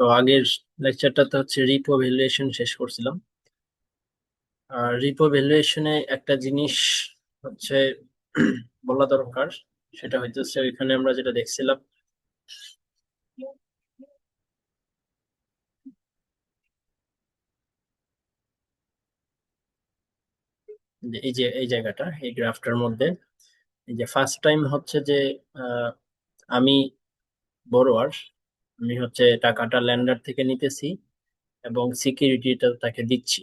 তো আগের লেকচারটাতে হচ্ছে রিপো ভ্যালুয়েশন শেষ করছিলাম। আর রিপো ভ্যালুয়েশনে একটা জিনিস হচ্ছে বলা দরকার, সেটা হইতেছে ওইখানে আমরা যেটা দেখছিলাম যে এই জায়গাটা, এই গ্রাফটার মধ্যে এই যে ফার্স্ট টাইম হচ্ছে যে আহ, আমি বড়োয়ার, আমি হচ্ছে টাকাটা ল্যান্ডার থেকে নিতেছি এবং সিকিউরিটিটা তাকে দিচ্ছি।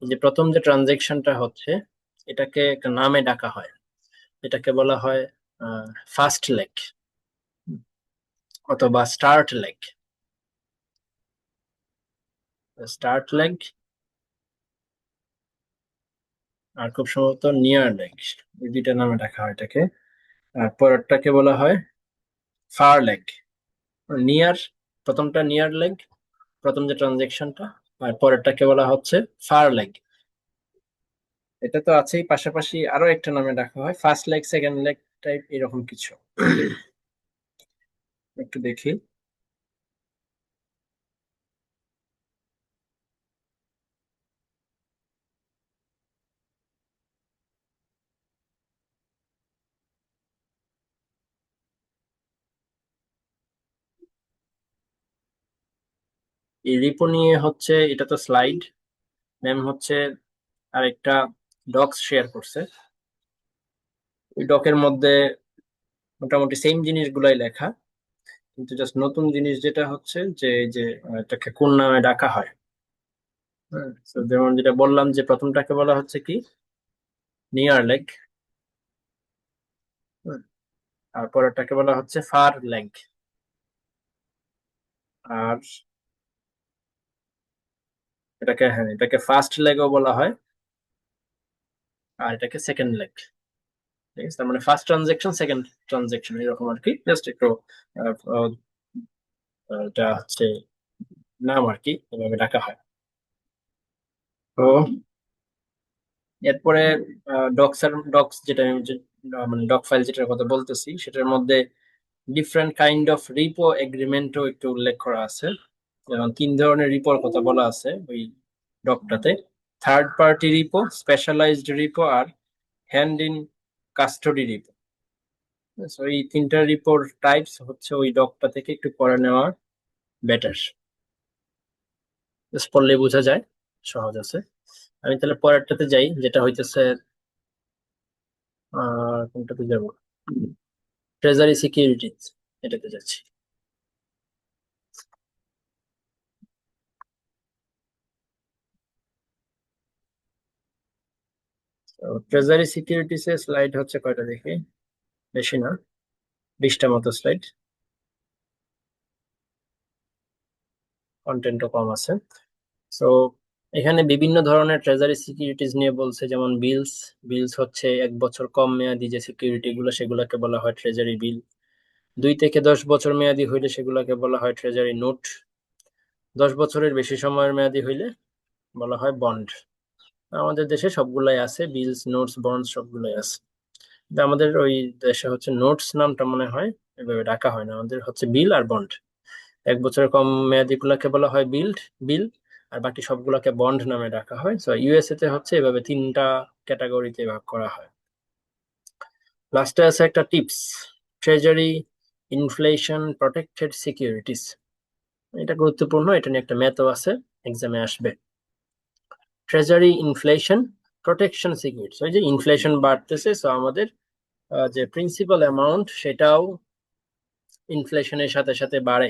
এই যে প্রথম যে ট্রানজেকশনটা হচ্ছে, এটাকে একটা নামে ডাকা হয়, এটাকে বলা হয় ফার্স্ট লেগ অথবা স্টার্ট লেগ। স্টার্ট লেগ আর খুব সম্ভবত নিয়ার লেগ, এই দুইটা নামে ডাকা হয় এটাকে। আর পরেরটাকে বলা হয় ফার লেগ। নিয়ার, প্রথমটা নিয়ার লেগ, প্রথম যে ট্রানজেকশনটা, আর পরেরটাকে বলা হচ্ছে ফার লেগ। এটা তো আছেই, পাশাপাশি আরো একটা নামে ডাকা হয় first leg, second leg type এরকম কিছু। একটু দেখি। এই রিপো নিয়ে হচ্ছে, এটা তো স্লাইড, ম্যাম হচ্ছে আরেকটা ডক্স শেয়ার করছে। ওই ডকের মধ্যে মোটামুটি সেম জিনিসগুলাই লেখা, কিন্তু জাস্ট নতুন জিনিস যেটা হচ্ছে যে এই যে এটাকে কোন নামে ডাকা হয়। হ্যাঁ, so যেমন যেটা বললাম যে প্রথমটাকে বলা হচ্ছে কি নিয়ার লেগ, আর পরেরটাকে বলা হচ্ছে ফার লেগ। আর এটাকে, হ্যাঁ, এটাকে ফার্স্ট লেগও বলা হয়, আর এটাকে সেকেন্ড লেগ। ঠিক আছে, তার মানে ফার্স্ট ট্রানজেকশন, সেকেন্ড ট্রানজেকশন এরকম আর কি, জাস্ট একটু আহ, আহ, এটা হচ্ছে নাম আর কি, এভাবে ডাকা হয়। তো এরপরে ডক্স যেটা আমি মানে ডক ফাইল যেটার কথা বলতেছি, সেটার মধ্যে ডিফারেন্ট কাইন্ড অফ রিপো এগ্রিমেন্টও একটু উল্লেখ করা আছে। যেমন তিন ধরনের রিপোর কথা বলা আছে ওই ডকটাতে: third party repo, specialised repo, আর হ্যান্ড ইন কাস্টডি রিপো। এই তিনটা রিপোর টাইপস হচ্ছে ওই ডকটা থেকে একটু পড়ে নেওয়া বেটার, পড়লে বোঝা যায়, সহজ আছে। আমি তাহলে পরেরটাতে যাই, যেটা হইতেছে কোনটাতে যাব, ট্রেজারি সিকিউরিটিজ, এটাতে যাচ্ছি। ট্রেজারি সিকিউরিটিজ এর স্লাইড হচ্ছে কয়টা দেখি, বেশি না, 20টা মতো স্লাইড, কন্টেন্টও কম আছে। সো এখানে বিভিন্ন ধরনের ট্রেজারি সিকিউরিটিজ নিয়ে বলছে, যেমন বিলস। বিলস হচ্ছে 1 বছর কম মেয়াদি যে সিকিউরিটি গুলো, সেগুলোকে বলা হয় ট্রেজারি বিল। 2 থেকে 10 বছর মেয়াদি হইলে সেগুলোকে বলা হয় ট্রেজারি নোট। 10 বছরের বেশি সময়ের মেয়াদি হইলে বলা হয় বন্ড। আমাদের দেশে সবগুলাই আছে, বিলস, নোটস, বন্ডস সবগুলাই আছে। কিন্তু আমাদের ওই দেশে হচ্ছে নোটস নামটা মনে হয় এভাবে ডাকা হয় না, আমাদের হচ্ছে বিল আর বন্ড। 1 বছরের কম মেয়াদি গুলাকে বলা হয় বিল, আর বাকি সবগুলোকে বন্ড নামে ডাকা হয়। তো ইউএসএ তে হচ্ছে এভাবে 3টা ক্যাটাগরিতে ভাগ করা হয়। লাস্টে আছে একটা tips: treasury inflation protected securities. এটা গুরুত্বপূর্ণ, এটা নিয়ে একটা ম্যাথও আছে, এক্সামে আসবে। ট্রেজারি ইনফ্লেশন প্রোটেকশন সিকিউরিটিজ, ওই যে ইনফ্লেশন বাড়তেছে, সো আমাদের যে প্রিন্সিপাল অ্যামাউন্ট সেটাও ইনফ্লেশনের সাথে সাথে বাড়ে,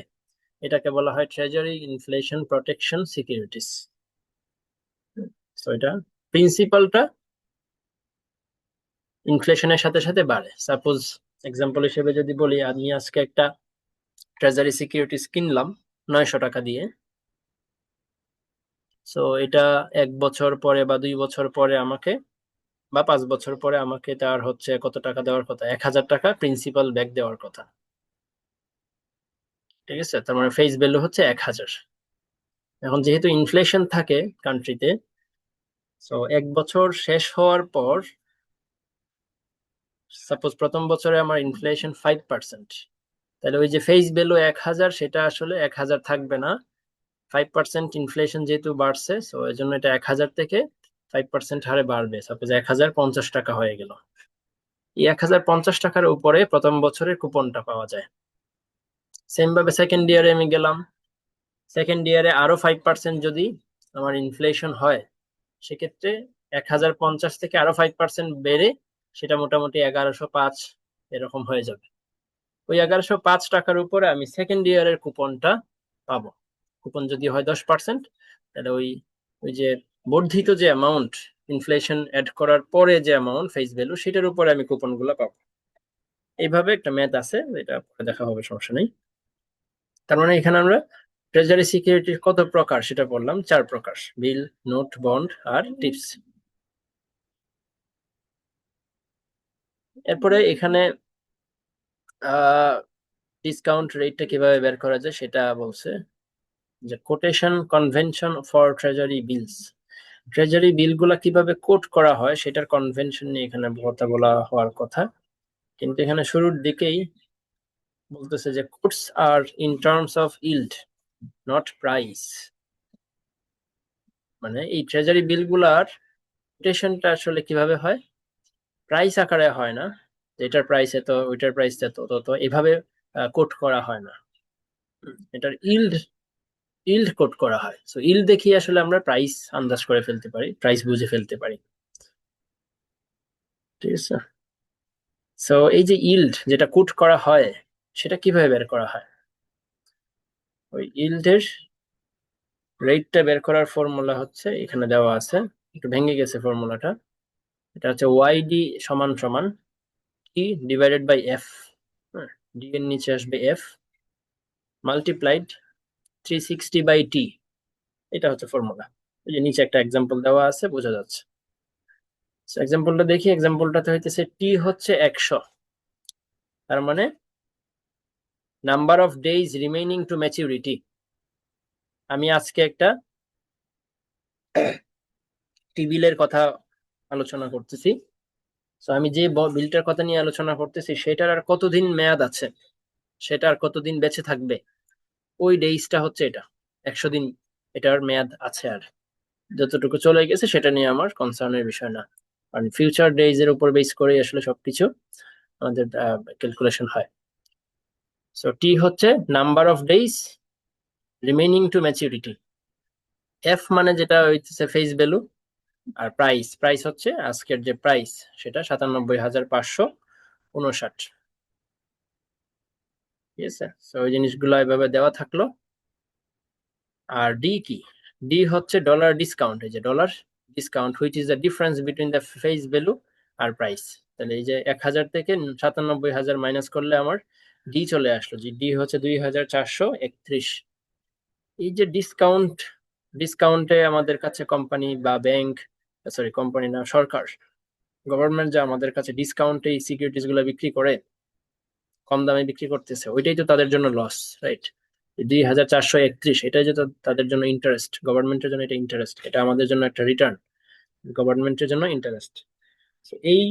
এটাকে বলা হয় ট্রেজারি ইনফ্লেশন প্রোটেকশন সিকিউরিটিজ। তো এটা প্রিন্সিপালটা ইনফ্লেশনের সাথে সাথে বাড়ে। সাপোজ এক্সাম্পল হিসেবে যদি বলি, আমি আজকে একটা ট্রেজারি সিকিউরিটিজ কিনলাম 900 টাকা দিয়ে। সো এটা 1 বছর পরে বা 2 বছর পরে আমাকে, বা 5 বছর পরে আমাকে তার হচ্ছে কত টাকা দেওয়ার কথা, 1000 টাকা প্রিন্সিপাল ব্যাক দেওয়ার কথা। ঠিক আছে, তার মানে ফেস ভ্যালু হচ্ছে 1000। এখন যেহেতু ইনফ্লেশন থাকে কান্ট্রিতে, সো 1 বছর শেষ হওয়ার পর, সাপোজ প্রথম বছরে আমার ইনফ্লেশন 5%, তাহলে ওই যে ফেস ভ্যালু 1,000 সেটা আসলে 1,000 থাকবে না, 5% ইনফ্লেশন যেহেতু বাড়ছে, তো এই জন্য এটা 1,000 থেকে 5% হারে বাড়বে। সাপোজ 1,050 টাকা হয়ে গেল। এই 1,050 টাকার উপরে প্রথম বছরের কুপনটা পাওয়া যায়। সেম ভাবে সেকেন্ড ইয়ারে আমি গেলাম, সেকেন্ড ইয়ারে আরো 5% যদি আমার ইনফ্লেশন হয়, সেক্ষেত্রে 1,050 থেকে আরো 5% বেড়ে সেটা মোটামুটি 1,105 এরকম হয়ে যাবে। ওই 1,105 টাকার উপরে আমি সেকেন্ড ইয়ারের কুপনটা পাবো। কুপন যদি হয় 10%, তাহলে ওই ওই যে বর্ধিত যে অ্যামাউন্ট, ইনফ্লেশন অ্যাড করার পরে যে অ্যামাউন্ট ফেস ভ্যালু, সেটার উপরে আমি কুপন গুলো পাবো। এইভাবে একটা ম্যাথ আছে, এটা পরে দেখা হবে, সমস্যা নেই। তার মানে এখানে আমরা ট্রেজারি সিকিউরিটির কত প্রকার সেটা বললাম, 4 প্রকার: বিল, নোট, বন্ড আর টিপস। এরপরে এখানে ডিসকাউন্ট রেটটা কিভাবে বের করা যায় সেটা বলছে, যে quotation convention for treasury bills. Treasury bill গুলা কিভাবে কোট করা হয় সেটার কনভেনশন নিয়ে এখানে কথা বলা হওয়ার কথা, কিন্তু এখানে শুরুর দিকেই বলতেছে যে quotes are in terms of yield not price. মানে এই ট্রেজারি বিল গুলার কোটেশনটা আসলে কিভাবে হয়, প্রাইস আকারে হয় না, এটার প্রাইস এত, ওইটার প্রাইস এত, তো এভাবে কোট করা হয় না। এটার ইল্ড ইল্ড কোট করা হয়। সো ইল্ড দেখিয়ে আসলে আমরা প্রাইস আন্দাজ করে ফেলতে পারি, প্রাইস বুঝে ফেলতে পারি। ঠিক আছে। সো এই যে ইল্ড যেটা কোট করা হয়, সেটা কিভাবে বের করা হয়? ওই ইল্ডের রেটটা বের করার ফর্মুলা হচ্ছে এখানে দেওয়া আছে, একটু ভেঙে গেছে ফর্মুলাটা। এটা হচ্ছে ওয়াইডি সমান সমান T divided by F. D এর নিচে আসবে এফ মাল্টিপ্লাইড 360 বাই টি। এটা হচ্ছে ফর্মুলা। এই যে নিচে একটা এক্সাম্পল দেওয়া আছে, বোঝা যাচ্ছে। এক্সাম্পলটা দেখি, এক্সাম্পলটাতে হইতেছে টি হচ্ছে 100, তার মানে number of days remaining to maturity. আমি আজকে একটা টি বিলের কথা আলোচনা করতেছি। তো আমি যে বিলটার কথা নিয়ে আলোচনা করতেছি সেটার আর কতদিন মেয়াদ আছে, সেটা আর কতদিন বেঁচে থাকবে, ওই ডেইজটা হচ্ছে এটা, 100 দিন এটার মেয়াদ আছে। আর যতটুকু চলে গেছে সেটা নিয়ে আমার কনসার্নের বিষয় না, কারণ ফিউচার ডেইজ এর উপর বেস করে আসলে সবকিছু আমাদের ক্যালকুলেশন হয়। সো টি হচ্ছে number of days remaining to maturity. F মানে যেটা হইতেছে ফেস ভ্যালু, আর প্রাইস, প্রাইস হচ্ছে আজকের যে প্রাইস সেটা 97,559। ঠিক আছে। তো ওই জিনিসগুলো এভাবে দেওয়া থাকলো। আর ডি কি? ডি হচ্ছে ডলার ডিসকাউন্ট। এই যে dollar discount which is the difference between the face value আর প্রাইস। তাহলে এই যে 1,000 থেকে 97,000 মাইনাস করলে আমার ডি চলে আসলো, যে ডি হচ্ছে 2,431। এই যে ডিসকাউন্ট, ডিসকাউন্টে আমাদের কাছে কোম্পানি বা ব্যাংক, সরি কোম্পানি না, সরকার, গভর্নমেন্ট যে আমাদের কাছে ডিসকাউন্টে এই সিকিউরিটিজ গুলো বিক্রি করে, কম দামে বিক্রি করতেছে, ওইটাই তো তাদের জন্য লস, রাইট? 2,431, এটাই যে তাদের জন্য ইন্টারেস্ট, গভর্নমেন্টের জন্য এটা ইন্টারেস্ট, এটা আমাদের জন্য একটা রিটার্ন, গভর্নমেন্টের জন্য ইন্টারেস্ট। এই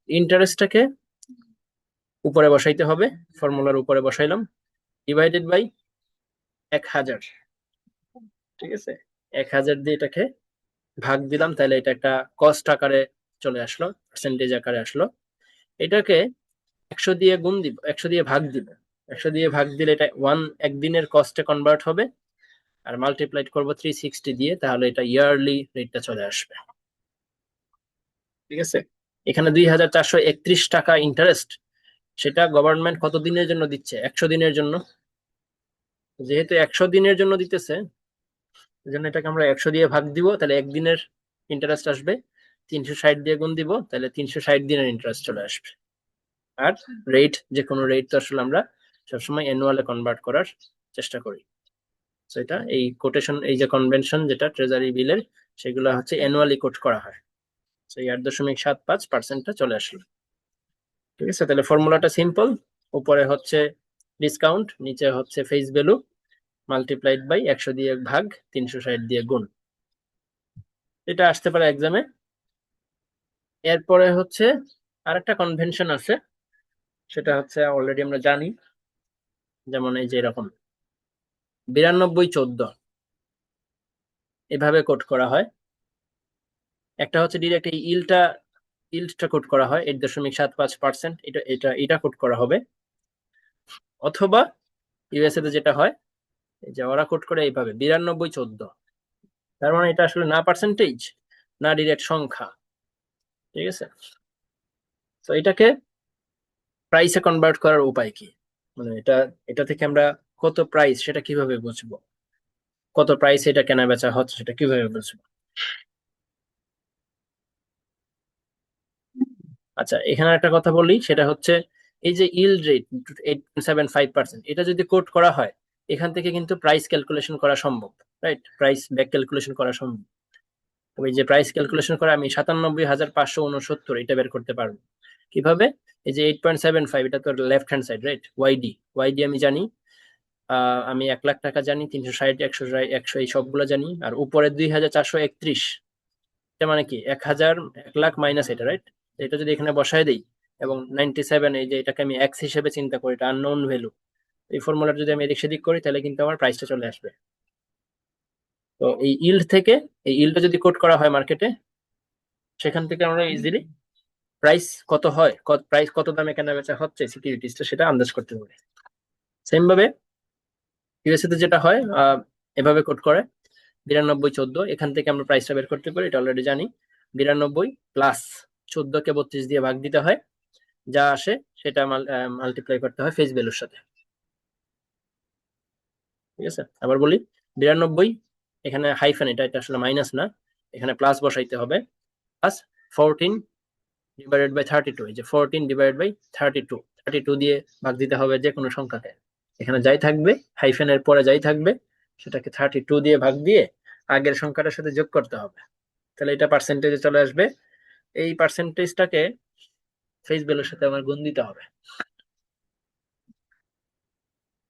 ইন্টারেস্টটাকে উপরে বসাইতে হবে, ফর্মুলার উপরে বসাইলাম, ডিভাইডেড বাই 1,000। ঠিক আছে, 1,000 দিয়ে এটাকে ভাগ দিলাম, তাহলে এটা একটা কস্ট আকারে চলে আসলো, পার্সেন্টেজ আকারে আসলো। এটাকে 100 দিয়ে গুণ দিব, 100 দিয়ে ভাগ দিব, 100 দিয়ে ভাগ দিলে এটা একদিনের কস্টে কনভার্ট হবে, আর মাল্টিপ্লাইড করবো 360 দিয়ে, তাহলে এটা ইয়ারলি রেটটা চলে আসবে। ঠিক আছে। এখানে 2,431 টাকা ইন্টারেস্ট, সেটা গভর্নমেন্ট কত দিনের জন্য দিচ্ছে? 100 দিনের জন্য। যেহেতু 100 দিনের জন্য দিতেছে, এই জন্য এটাকে আমরা 100 দিয়ে ভাগ দিব, তাহলে একদিনের ইন্টারেস্ট আসবে। 360 দিয়ে গুণ দিব, তাহলে 360 দিনের ইন্টারেস্ট চলে আসবে। আর রেট, যে কোনো রেট তো আসলে আমরা সবসময় অ্যানুয়ালে কনভার্ট করার চেষ্টা করি। তো এটা এই কোটেশন, এই যে কনভেনশন যেটা ট্রেজারি বিলের, সেগুলো হচ্ছে অ্যানুয়ালি কোট করা হয়। তো এই 8.75%টা চলে আসলো। ঠিক আছে, তাহলে ফর্মুলাটা সিম্পল, উপরে হচ্ছে ডিসকাউন্ট, নিচে হচ্ছে ফেস ভ্যালু, মাল্টিপ্লাইড বাই 100 দিয়ে ভাগ, 360 দিয়ে গুণ। এটা আসতে পারে এক্সামে। এরপরে হচ্ছে আরেকটা কনভেনশন আছে, সেটা হচ্ছে অলরেডি আমরা জানি, যেমন এই যে এরকম 9214 এভাবে কোড করা হয়। একটা হচ্ছে ডিরেক্ট এই ইল্ডটা কোড করা হয় 8.75%, এটা এটা এটা কোড করা হবে। অথবা ইউএসএ তে যেটা হয়, এই যে ওরা কোড করে এইভাবে 9214। তার মানে এটা আসলে না পার্সেন্টেজ না ডিরেক্ট সংখ্যা, ঠিক আছে। তো এটাকে প্রাইসে কনভার্ট করার উপায় কি, মানে এটা এটা থেকে আমরা কত প্রাইস সেটা কিভাবে বুঝবো, কত প্রাইস এটা কেনা বেচা হচ্ছে সেটা কিভাবে বুঝবো। আচ্ছা, এখানে একটা কথা বলি, সেটা হচ্ছে এই যে ইল্ড রেট 8.75%, এটা যদি কোট করা হয় এখান থেকে কিন্তু প্রাইস ক্যালকুলেশন করা সম্ভব, রাইট? প্রাইস ব্যাক ক্যালকুলেশন করা সম্ভব। তবে এই যে প্রাইস ক্যালকুলেশন করে আমি 97,569 এটা বের করতে পারবো কিভাবে? এই যে 8.75, এটা তো left hand side, right? YD YD আমি জানি, আমি 1 লাখ টাকা জানি, 360, 100, এই সবগুলো জানি। আর উপরে 2,431, এটা মানে কি 1,000, 1 লাখ মাইনাস এটা, রাইট? এটা যদি এখানে বসায় দিই এবং 97, এই যে এটাকে আমি এক্স হিসেবে চিন্তা করি, এটা আননোন ভ্যালু, এই ফর্মুলাটা যদি আমি এদিক সেদিক করি তাহলে কিন্তু আমার প্রাইসটা চলে আসবে। তো এই ইল্ড থেকে, এই ইল্ডটা যদি কোট করা হয় মার্কেটে, সেখান থেকে আমরা ইজিলি প্রাইস কত হয়, প্রাইস কত দামে কেনা বেচা হচ্ছে সিকিউরিটিসটা, সেটা আন্দাজ করতে পারি। সেম ভাবে ইউএসএ তে যেটা হয়, এভাবে কোট করে 9214, এখান থেকে আমরা প্রাইসটা বের করতে পারি, এটা অলরেডি জানি। 92 প্লাস 14 কে 32 দিয়ে ভাগ দিতে হয়, যা আসে সেটা মাল্টিপ্লাই করতে হয় ফেস ভ্যালুর সাথে, ঠিক আছে। আবার বলি, 92, এখানে হাইফেন, এটা এটা আসলে মাইনাস না, এখানে প্লাস বসাইতে হবে। প্লাস 14 ডিভাইডেড বাই 32, এই যে 14 ডিভাইডেড বাই 32, 32 দিয়ে ভাগ দিতে হবে যে কোনো সংখ্যাকে। এখানে যাই থাকবে, হাইফেনের পরে যাই থাকবে, সেটাকে 32 দিয়ে ভাগ দিয়ে আগের সংখ্যাটার সাথে যোগ করতে হবে, তাহলে এটা পার্সেন্টেজে চলে আসবে। এই পার্সেন্টেজটাকে ফেস ভ্যালুর সাথে আমার গুণ দিতে হবে,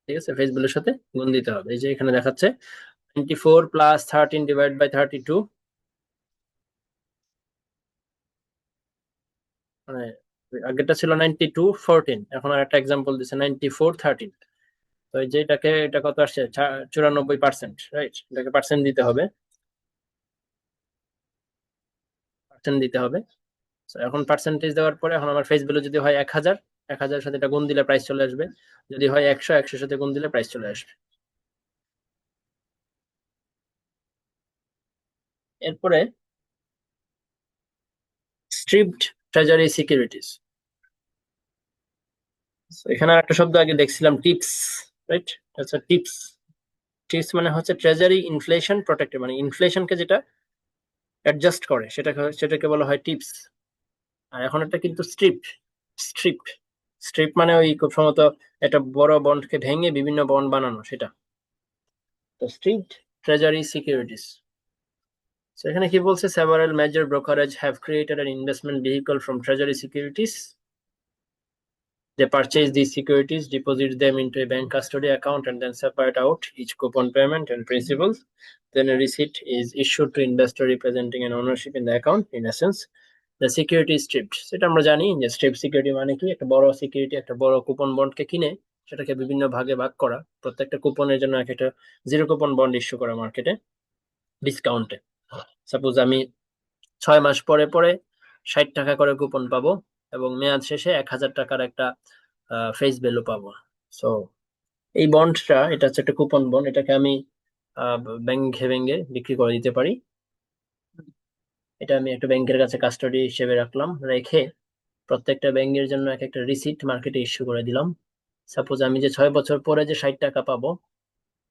ঠিক আছে। ফেস ভ্যালুর সাথে গুণ দিতে হবে। এই যে এখানে দেখাচ্ছে 94 প্লাস 13 ডিভাইড বাই 32, মানে আগেরটা ছিল 92 14, এখন আর একটা এক্সাম্পল দিচ্ছে 94 13। তো এই যে এটাকে, এটা কত আসছে, 94%, রাইট? এটাকে পার্সেন্ট দিতে হবে, পার্সেন্ট দিতে হবে। So, এখন পার্সেন্টেজ দেওয়ার পরে এখন আমার ফেস ভ্যালু যদি হয় 1,000, 1,000 সাথে এটা গুণ দিলে প্রাইস চলে আসবে। যদি হয় 100, 100 সাথে গুণ দিলে প্রাইস চলে আসবে। এরপরে স্ট্রিপড ট্রেজারি সিকিউরিটিজ। এখানে একটা শব্দ আগে দেখছিলাম, টিপস, রাইট? আচ্ছা, টিপস, টিপস মানে হচ্ছে ট্রেজারি ইনফ্লেশন প্রোটেক্টেড, মানে ইনফ্লেশনকে যেটা অ্যাডজাস্ট করে সেটাকে বলা হয় টিপস। আর এখন এটা কিন্তু স্ট্রিপড, স্ট্রিপড, স্ট্রিপ মানে ওই খুব সম্ভবত একটা বড় বন্ডকে ভেঙে বিভিন্ন বন্ড বানানো, সেটা। তো স্ট্রিপড ট্রেজারি সিকিউরিটিজ। So এখানে কি বলছে, several major brokerage have created an investment vehicle from treasury securities. They purchase these securities, deposit them into a bank custody account, and then separate out each coupon payment and principal. Then a receipt is issued to investor representing an ownership in the account. In essence, the security is stripped. সেটা আমরা জানি যে strip security মানে কি, একটা বড় security, একটা বড় কুপন বন্ডকে কিনে সেটাকে বিভিন্ন ভাগে ভাগ করা, প্রত্যেকটা কুপনের জন্য এক একটা জিরো কুপন বন্ড ইস্যু করা মার্কেটে ডিসকাউন্টে। সাপোজ আমি 6 মাস পরে পরে 60 টাকা করে কুপন পাবো এবং মেয়াদ শেষে 1,000 টাকার একটা ফেস ভ্যালু পাবো। সো এই বন্ডটা, এটা হচ্ছে একটা কুপন বন্ড, এটাকে আমি ব্যাংকে ব্যাংকে বিক্রি করে দিতে পারি। এটা আমি একটা ব্যাংকের কাছে কাস্টডি হিসেবে রাখলাম, রেখে প্রত্যেকটা ব্যাংকের জন্য এক একটা রিসিট মার্কেটে ইস্যু করে দিলাম। সাপোজ আমি যে 6 বছর পরে যে 60 টাকা পাবো,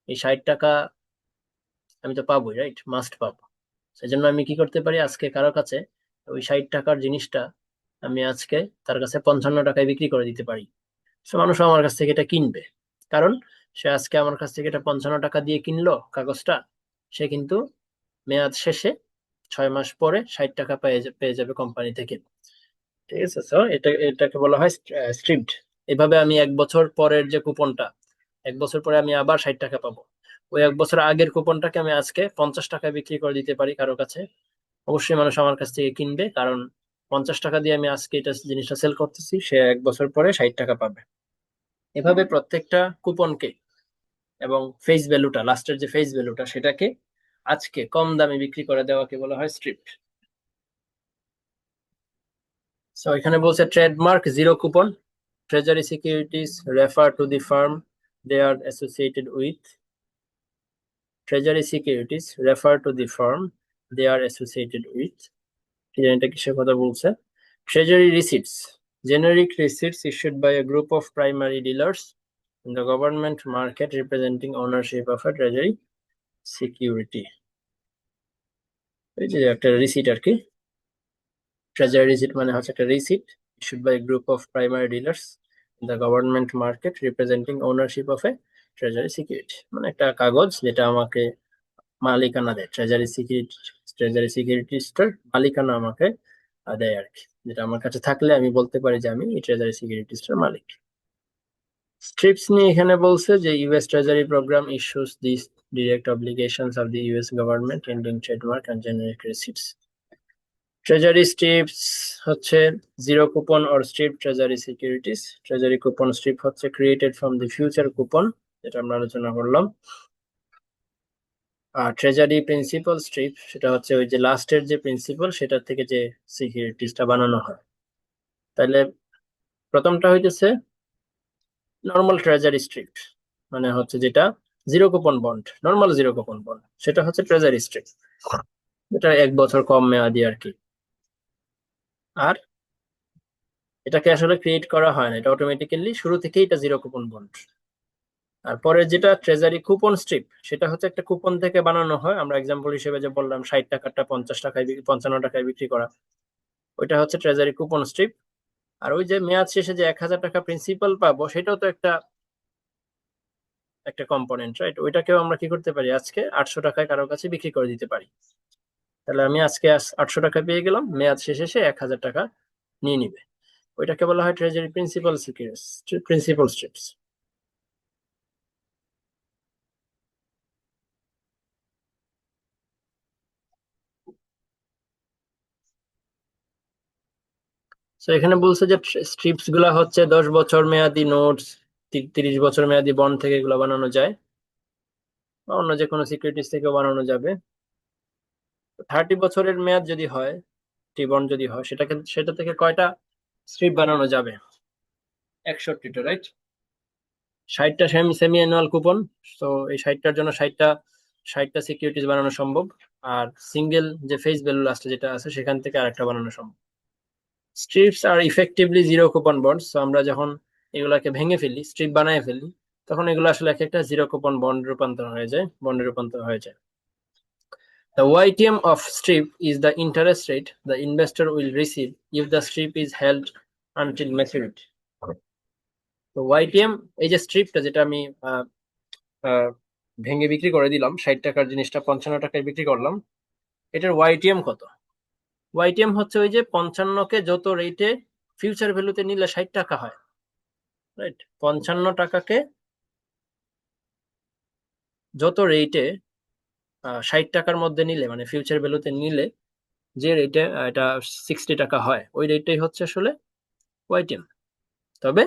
এই 60 টাকা আমি তো পাবোই, রাইট? মাস্ট পাবো। সেজন্য আমি কি করতে পারি, আজকে কারো কাছে ওই 60 টাকার জিনিসটা আমি আজকে তার কাছে 55 টাকায় বিক্রি করে দিতে পারি। সো মানুষ আমার কাছ থেকে এটা কিনবে, কারণ সে আজকে আমার কাছ থেকে এটা 55 টাকা দিয়ে কিনলো কাগজটা, সে কিন্তু মেয়াদ শেষে 6 মাস পরে 60 টাকা পেয়ে যাবে কোম্পানি থেকে, ঠিক আছে। তো এটাকে বলা হয় স্ট্রিপড। এভাবে আমি 1 বছর পরের যে কুপনটা, 1 বছর পরে আমি আবার 60 টাকা পাবো, ওই 1 বছর আগের কুপনটাকে আমি আজকে 50 টাকায় বিক্রি করে দিতে পারি কারো কাছে। অবশ্যই মানুষ আমার কাছ থেকে কিনবে, কারণ 50 টাকা দিয়ে আমি আজকে এটা জিনিসটা সেল করতেছি, সে 1 বছর পরে 60 টাকা পাবে। এভাবে প্রত্যেকটা কুপনকে এবং ফেস ভ্যালুটা, লাস্টের যে ফেস ভ্যালুটা, সেটাকে আজকে কম দামে বিক্রি করে দেওয়াকে বলা হয় স্ট্রিপ। সো এখানে বলছে trademark zero coupon, treasury securities refer to the firm they are associated with, treasury securities refer to the firm they are associated with. কি জানি এটা কিসের কথা বলছে। Treasury receipts, generic receipts issued by a group of primary dealers in the government market representing ownership of a treasury security। এই যে একটা receipt আর কি, ট্রেজারি রিসিট মানে হচ্ছে একটা receipt issued by group of primary dealers in the government market representing ownership of a treasury security, মানে একটা কাগজ যেটা আমাকে মালিকানা দেয়, ট্রেজারি সিকিউরিটিসটার মালিকানা আমাকে দেয় আর কি, যেটা আমার কাছে থাকলে আমি বলতে পারি যে আমি এই ট্রেজারি সিকিউরিটিসটার মালিক। স্ট্রিপস নিয়ে এখানে বলছে যে US treasury program issues this direct obligations of the US government ending trademark and generic receipts. Treasury strips হচ্ছে zero coupon or strip treasury securities. Treasury coupon strip হচ্ছে created from the future coupon, যেটা আমরা আলোচনা করলাম। আর treasury principal strip সেটা হচ্ছে ওই যে লাস্টের যে প্রিন্সিপাল সেটা থেকে যে সিকিউরিটিসটা বানানো হয়। তাহলে প্রথমটা হইতেছে নর্মাল ট্রেজারি স্ট্রিপ, মানে হচ্ছে যেটা zero coupon bond, normal zero coupon bond, সেটা হচ্ছে ট্রেজারি স্ট্রিপ, এটা 1 বছর কম মেয়াদি আর কি। আর এটাকে আসলে ক্রিয়েট করা হয় না, এটা অটোমেটিক্যালি শুরু থেকেই এটা জিরো কুপন বন্ড। আর পরে যেটা ট্রেজারি কুপন স্ট্রিপ, সেটা হচ্ছে একটা কুপন থেকে বানানো হয়, আমরা এক্সাম্পল হিসেবে যে বললাম 60 টাকাটা 50 টাকায় 55 টাকায় বিক্রি করা, ওইটা হচ্ছে ট্রেজারি কুপন স্ট্রিপ। আর ওই যে মেয়াদ শেষে যে 1000 টাকা প্রিন্সিপাল পাবো, সেটাও তো একটা একটা কম্পোনেন্ট, রাইট? ওইটাকেও আমরা কি করতে পারি, আজকে 800 টাকায় কারোর কাছে বিক্রি করে দিতে পারি। তাহলে আমি আজকে 800 টাকা পেয়ে গেলাম, মেয়াদ শেষে সে 1000 টাকা নিয়ে নিবে। ওইটাকে বলা হয় treasury principal securities, principal strips. তো এখানে বলছে যে স্ট্রিপস গুলা হচ্ছে 10 বছর মেয়াদি নোটস, 30 বছর মেয়াদি বন্ড থেকে এগুলো বানানো যায়, বা অন্য যে কোনো সিকিউরিটিজ থেকে বানানো যাবে। 30 বছরের মেয়াদ যদি হয়, টি বন্ড যদি হয়, সেটা থেকে কয়টা স্ট্রিপ বানানো যাবে? 61টা, রাইট? 60টা সেমি সেমি অ্যানুয়াল কুপন। তো এই 60টার জন্য 60টা সিকিউরিটিজ বানানো সম্ভব। আর সিঙ্গেল যে ফেস ভ্যালু লাস্টে যেটা আছে সেখান থেকে আরেকটা বানানো সম্ভব। স্ট্রিপস আর ইফেক্টিভলি জিরো কুপন বন্ডস। তো আমরা যখন এগুলাকে ভেঙে ফেলি, স্ট্রিপ বানায় ফেলি, তখন এগুলো আসলে এক একটা জিরো কুপন বন্ডে রূপান্তর হয়ে যায়। The YTM of strip is the interest rate the investor will receive if the strip is held until maturity. তো YTM, এই যে স্ট্রিপটা যেটা আমি আহ, আহ, ভেঙে বিক্রি করে দিলাম, 60 টাকার জিনিসটা 55 টাকায় বিক্রি করলাম, এটার ওয়াইটিএম কত? ওয়াইটিএম হচ্ছে ওই যে 55কে যত রেটে ফিউচার ভ্যালুতে নিলে 60 টাকা হয়, রাইট? 55 টাকাকে যত রেটে 60 টাকার মধ্যে নিলে, মানে ফিউচার ভ্যালুতে নিলে যে রেটে এটা 60 টাকা হয়, ওই রেটটাই হচ্ছে আসলে ওয়াইটিএম। তবে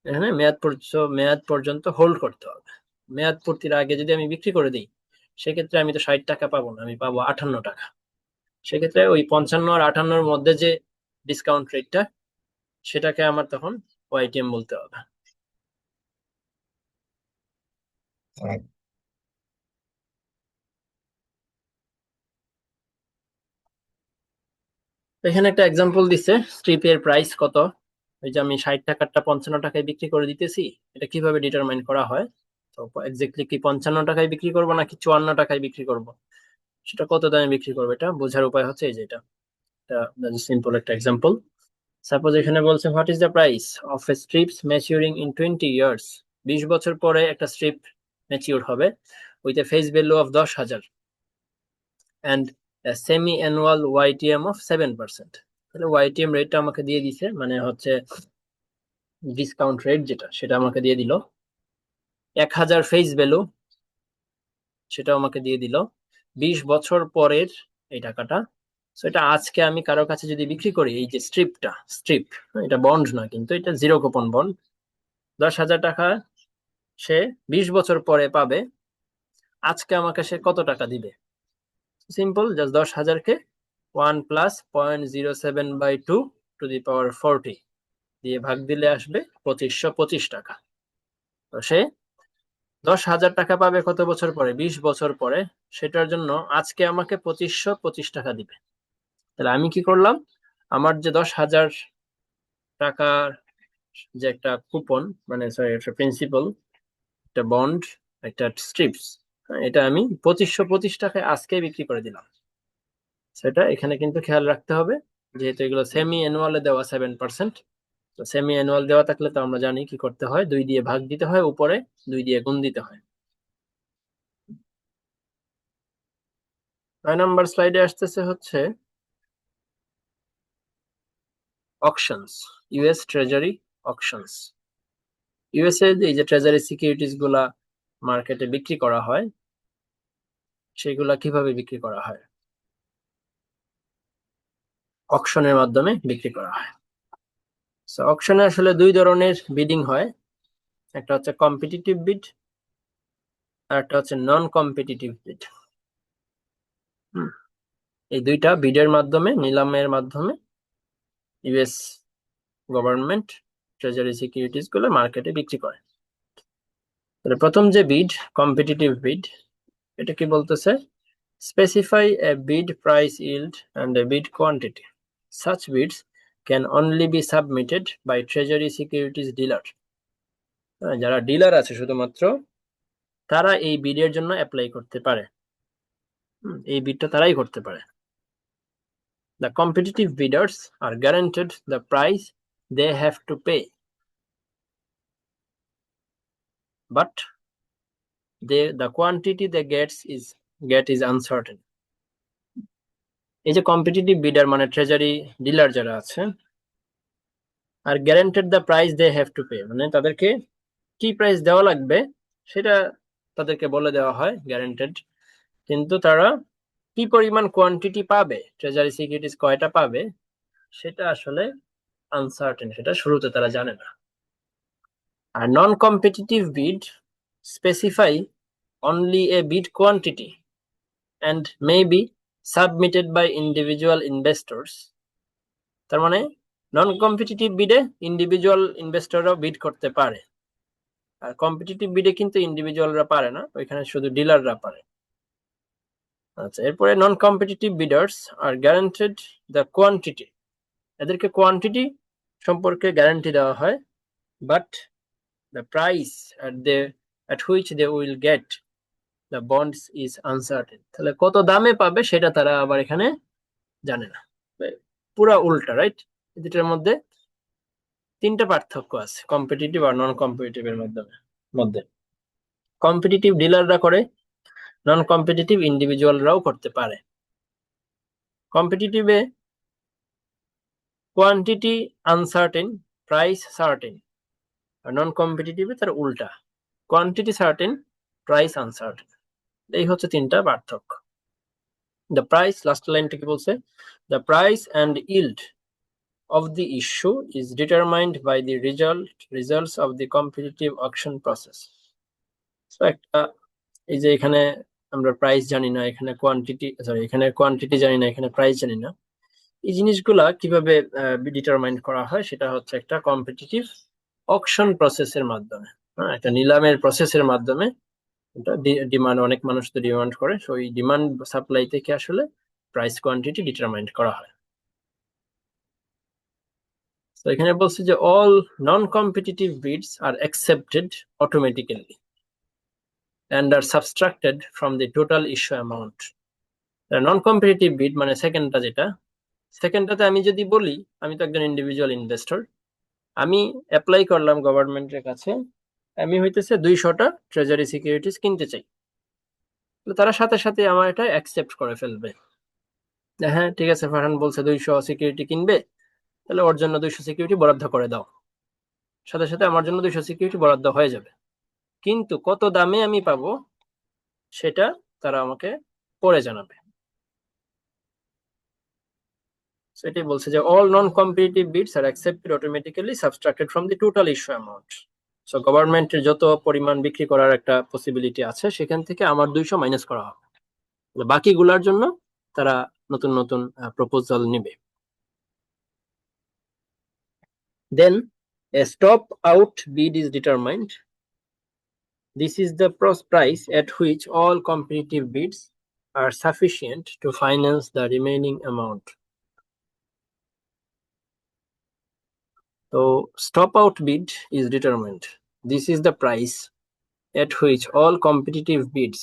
এখানে মেয়াদ পর্যন্ত হোল্ড করতে হবে। মেয়াদ পূর্তির আগে যদি আমি বিক্রি করে দিই, সেক্ষেত্রে আমি তো 60 টাকা পাবো না, আমি পাবো 58 টাকা। সেক্ষেত্রে ওই 55 আর 58-র মধ্যে যে ডিসকাউন্ট রেটটা, সেটাকে আমার তখন ওয়াইটিএম বলতে হবে। তো এখানে একটা এক্সাম্পল দিচ্ছে, স্ট্রিপের প্রাইস কত। ওই যে আমি 60 টাকারটা 55 টাকায় বিক্রি করে দিতেছি, এটা কিভাবে ডিটারমাইন করা হয়? তো এক্স্যাক্টলি কি 55 টাকায় বিক্রি করবো নাকি 54 টাকায় বিক্রি করব, সেটা কত দামে বিক্রি করবো, এটা বোঝার উপায় হচ্ছে এই যে এটা সিম্পল একটা এক্সাম্পল। সাপোজ এখানে বলছে what is the price of a strips maturing in 20 years. 20 বছর পরে একটা স্ট্রিপ ম্যাচিউর হবে with a face value of 10,000 and semi annual YTM of 7%। তাহলে ওয়াইটিএম রেটটা আমাকে দিয়ে দিছে, মানে হচ্ছে ডিসকাউন্ট রেট যেটা, সেটা আমাকে দিয়ে দিল। 1,000 ফেস ভ্যালু, সেটাও আমাকে দিয়ে দিল। 20 বছর পরের এই টাকাটা। তো এটা আজকে আমি কারো কাছে যদি বিক্রি করি, এই যে স্ট্রিপ, এটা বন্ড না কিন্তু, এটা জিরো কুপন বন্ড, 10,000 টাকা সে 20 বছর পরে পাবে, আজকে আমাকে সে কত টাকা দিবে? সিম্পল, জাস্ট 10,000-কে 1 প্লাস 0.07/2 দিয়ে ভাগ দিলে আসবে 2525 টাকা। তো সে 10,000 টাকা পাবে কত বছর পরে? 20 বছর পরে। সেটার জন্য আজকে আমাকে 2525 টাকা দিবে। তাহলে আমি কি করলাম, আমার যে 10,000 টাকার যে একটা কুপন, মানে সরি একটা প্রিন্সিপাল, একটা বন্ড, একটা স্ট্রিপস, এটা আমি 2525 টাকায় আজকে বিক্রি করে দিলাম। সেটা এখানে কিন্তু খেয়াল রাখতে হবে, যেহেতু এগুলো সেমি অ্যানুয়ালে দেওয়া 7%। তো সেমি অ্যানুয়াল দেওয়া থাকলে তো আমরা জানি কি করতে হয়, 2 দিয়ে ভাগ দিতে হয়, উপরে 2 দিয়ে গুণ দিতে হয়। 9 নম্বর স্লাইডে আসতেছে হচ্ছে অকশনস, ইউএস ট্রেজারি অকশনস। ইউএসএ এই যে ট্রেজারি সিকিউরিটিজ গুলা মার্কেটে বিক্রি করা হয়, সেগুলা কিভাবে বিক্রি করা হয়? অকশনের মাধ্যমে বিক্রি করা হয়। সো অকশনে আসলে 2 ধরনের বিডিং হয়, একটা হচ্ছে কম্পিটিটিভ বিড আর একটা হচ্ছে নন কম্পিটিটিভ বিড। এই দুইটা বিডের মাধ্যমে, নিলামের মাধ্যমে ইউএস গভর্নমেন্ট ট্রেজারি সিকিউরিটিজ গুলো মার্কেটে বিক্রি করে। প্রথম যে বিড, কম্পিটিটিভ বিড, এটা কি বলতেছে? Specify a bid price yield and a bid quantity. Such bids can only be submitted by treasury securities dealer. যারা ডিলার আছে শুধুমাত্র তারা এই বিডের জন্য অ্যাপ্লাই করতে পারে। এই বিডটা তারাই করতে পারে। The competitive bidders are guaranteed the price they have to pay, but the quantity they get is uncertain. এই যে কম্পিটিটিভ বিডার মানে ট্রেজারি ডিলার যারা আছে, আর guaranteed the price they have to pay, মানে তাদেরকে কি প্রাইস দেওয়া লাগবে সেটা তাদেরকে বলে দেওয়া হয়, গ্যারান্টেড। কিন্তু তারা কি পরিমাণ কোয়ান্টিটি পাবে, ট্রেজারি সিকিউরিটিজ কয়টা পাবে, সেটা আসলে আনসার্টেন, সেটা শুরুতে তারা জানে না। আর non competitive bid specify only a bid quantity and may be submitted by individual investors. তার মানে নন কম্পিটিটিভ বিডে ইন্ডিভিজুয়াল ইনভেস্টররাও বিড করতে পারে, আর কম্পিটিটিভ বিডে কিন্তু ইন্ডিভিজুয়ালরা পারে না, ওইখানে শুধু ডিলাররা পারে। আচ্ছা, এরপরে non competitive bidders are guaranteed the quantity, এদেরকে কোয়ান্টিটি সম্পর্কে গ্যারান্টি দেওয়া হয়, but the price at which they will get the bonds is uncertain. তাহলে কত দামে পাবে সেটা তারা আবার এখানে জানে না। পুরা উল্টা, রাইট? দুটার মধ্যে 3টা পার্থক্য আছে কম্পিটিটিভ আর নন কম্পিটিটিভ এর মধ্যে। কম্পিটিটিভ ডিলাররা করে, নন কম্পিটিটিভ ইন্ডিভিজুয়ালরাও করতে পারে। কম্পিটিটিভে কোয়ান্টিটি আনসার্টেন, প্রাইস সার্টেন, আর নন কম্পিটিটিভে তার উল্টা, কোয়ান্টিটি সার্টেন, প্রাইস আনসার্টেন। এই হচ্ছে 3টা পার্থক্য। দ্য প্রাইস, লাস্ট লাইনটা কি বলছে? The price and yield of the issue is determined by the results of the competitive auction process. So একটা, এই যে এখানে আমরা প্রাইস জানি না, এখানে কোয়ান্টিটি জানি না, এখানে প্রাইস জানি না, এই জিনিসগুলা কিভাবে ডিটারমাইন করা হয় সেটা হচ্ছে একটা কম্পিটিটিভ অকশন প্রসেসের মাধ্যমে, একটা নিলামের প্রসেসের মাধ্যমে। এটা ডিমান্ড, অনেক মানুষ তো ডিমান্ড করে, তো ওই ডিমান্ড সাপ্লাই থেকে আসলে প্রাইস কোয়ান্টিটি ডিটারমাইন করা হয়। তো এখানে বলছে যে all non-competitive bids are accepted automatically and are subtracted from the total issue amount. নন-কম্পিটিটিভ বিড মানে সেকেন্ডটাতে আমি যদি বলি আমি তো একজন ইন্ডিভিজুয়াল ইনভেস্টর, আমি অ্যাপ্লাই করলাম গভর্নমেন্টের কাছে, আমি হইতেছে 200টা ট্রেজারি সিকিউরিটিজ কিনতে চাই, তারা সাথে সাথে আমার এটা অ্যাকসেপ্ট করে ফেলবে, হ্যাঁ ঠিক আছে ফারহান বলছে 200 সিকিউরিটি কিনবে, তাহলে ওর জন্য 200 সিকিউরিটি বরাদ্দ করে দাও, সাথে সাথে আমার জন্য 200 সিকিউরিটি বরাদ্দ হয়ে যাবে। কিন্তু কত দামে আমি পাবো সেটা তারা আমাকে পরে জানাবে। এটাই বলছে যে all non-competitive bids are accepted automatically, subtracted from the total issue amount. So গভর্নমেন্টের যত পরিমাণ বিক্রি করার একটা পসিবিলিটি আছে সেখান থেকে আমার 200 মাইনাস করা হবে, বাকিগুলোর জন্য তারা নতুন নতুন প্রপোজাল নিবে। দেন a stop out bid is determined. This is the price at which all competitive bids are sufficient to finance the remaining amount. So stop out bid is determined. This is the price at which all competitive bids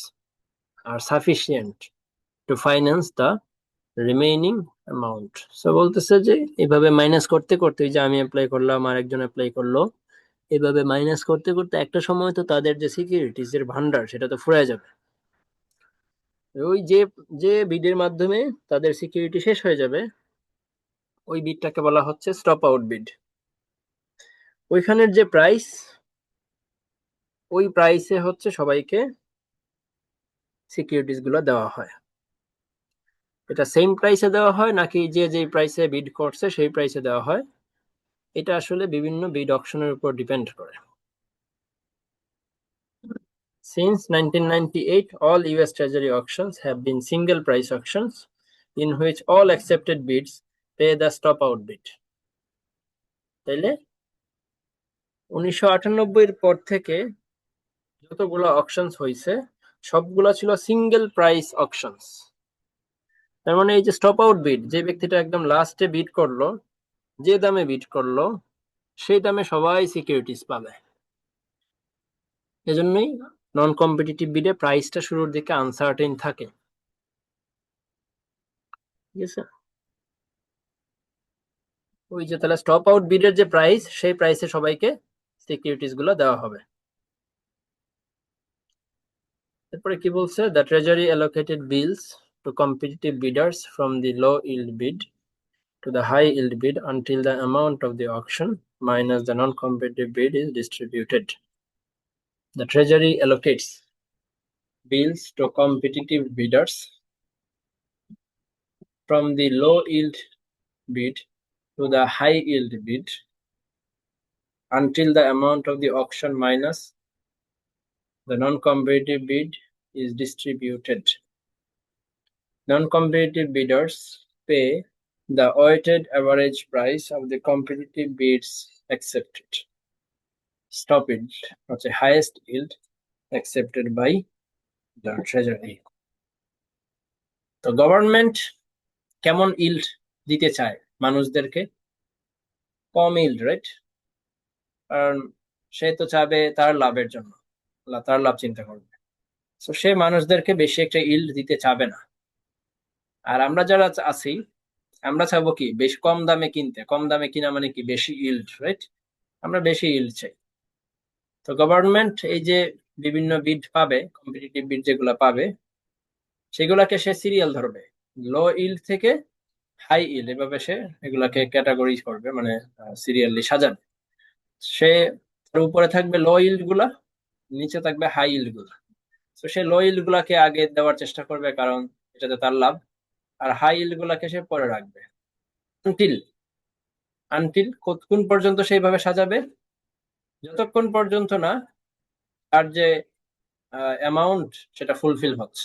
are sufficient to finance the remaining amount. So বলতেছে যে এভাবে minus করতে করতে, যে আমি apply করলাম আর একজন apply করলো, এভাবে মাইনাস করতে করতে একটা সময় তো তাদের যে সিকিউরিটিজ এর ভান্ডার সেটা তো ফুরায় যাবে। ওই যে যে বিডের মাধ্যমে তাদের সিকিউরিটি শেষ হয়ে যাবে ওই বিডটাকে বলা হচ্ছে স্টপ আউট বিড। ওইখানের যে প্রাইস, ওই প্রাইসে হচ্ছে সবাইকে সিকিউরিটিজ গুলো দেওয়া হয়। এটা সেম প্রাইসে দেওয়া হয় নাকি যে যে প্রাইসে বিড করছে সেই প্রাইসে দেওয়া হয়, এটা আসলে বিভিন্ন বিড অকশনের উপর ডিপেন্ড করে। Since 1998, all US Treasury auctions have been single price auctions in which all accepted bids pay the stop out bid. তাইলে 1998 এর পর থেকে যতগুলো অকশনস হয়েছে সবগুলো ছিল সিঙ্গেল প্রাইস অকশনস। তার মানে এই যে স্টপ আউট বিড, যে ব্যক্তিটা একদম লাস্টে বিড করলো, যে দামে বিড করলো সেই দামে সবাই সিকিউরিটিজ পাবে। এজন্যই নন কম্পিটিটিভ বিডে প্রাইসটা শুরুর দিকে আনসার্টেন থাকে। ঠিক আছে, ওই যে তাহলে স্টপ আউট বিডের যে প্রাইস সেই প্রাইসে সবাইকে সিকিউরিটিজ গুলো দেওয়া হবে। তারপরে কি বলছে, the treasury allocated bills to competitive bidders from the low yield bid to the high yield bid until the amount of the auction minus the non competitive bid is distributed. The treasury allocates bills to competitive bidders from the low yield bid to the high yield bid until the amount of the auction minus the non-competitive bid is distributed. Non-competitive bidders pay the weighted average price of the competitive bids accepted. Stop yield, what's the highest yield accepted by the treasury. তো government কেমন yield দিতে চায় মানুষদেরকে? কম yield, right? কারণ সে তো চাবে তার লাভের জন্য, তার লাভ চিন্তা করবে। তো সে মানুষদেরকে বেশি একটা ইল্ড দিতে চাবে না। আর আমরা যারা আছি আমরা চাবো কি বেশ কম দামে কিনতে। কম দামে কিনা মানে কি বেশি ইল্ড, রাইট? আমরা বেশি ইল্ড চাই। তো গভর্নমেন্ট এই যে বিভিন্ন বিড পাবে, কম্পিটিটিভ বিড যেগুলো পাবে সেগুলাকে সে সিরিয়াল ধরবে, লো ইল্ড থেকে হাই ইল্ড, এভাবে সে এগুলাকে ক্যাটাগরি করবে, মানে সিরিয়ালি সাজাবে। সে তার উপরে থাকবে লো ইল্ড গুলা, নিচে থাকবে হাই ইল্ড গুলা। তো সে লো ইল্ড গুলাকে আগে দেওয়ার চেষ্টা করবে কারণ এটাতে তার লাভ, আর হাই ইল্ড গুলাকে সে পরে রাখবে। আনটিল আনটিল কোন পর্যন্ত সেইভাবে সাজাবে? যতক্ষণ পর্যন্ত না তার যে অ্যামাউন্ট সেটা ফুলফিল হচ্ছে।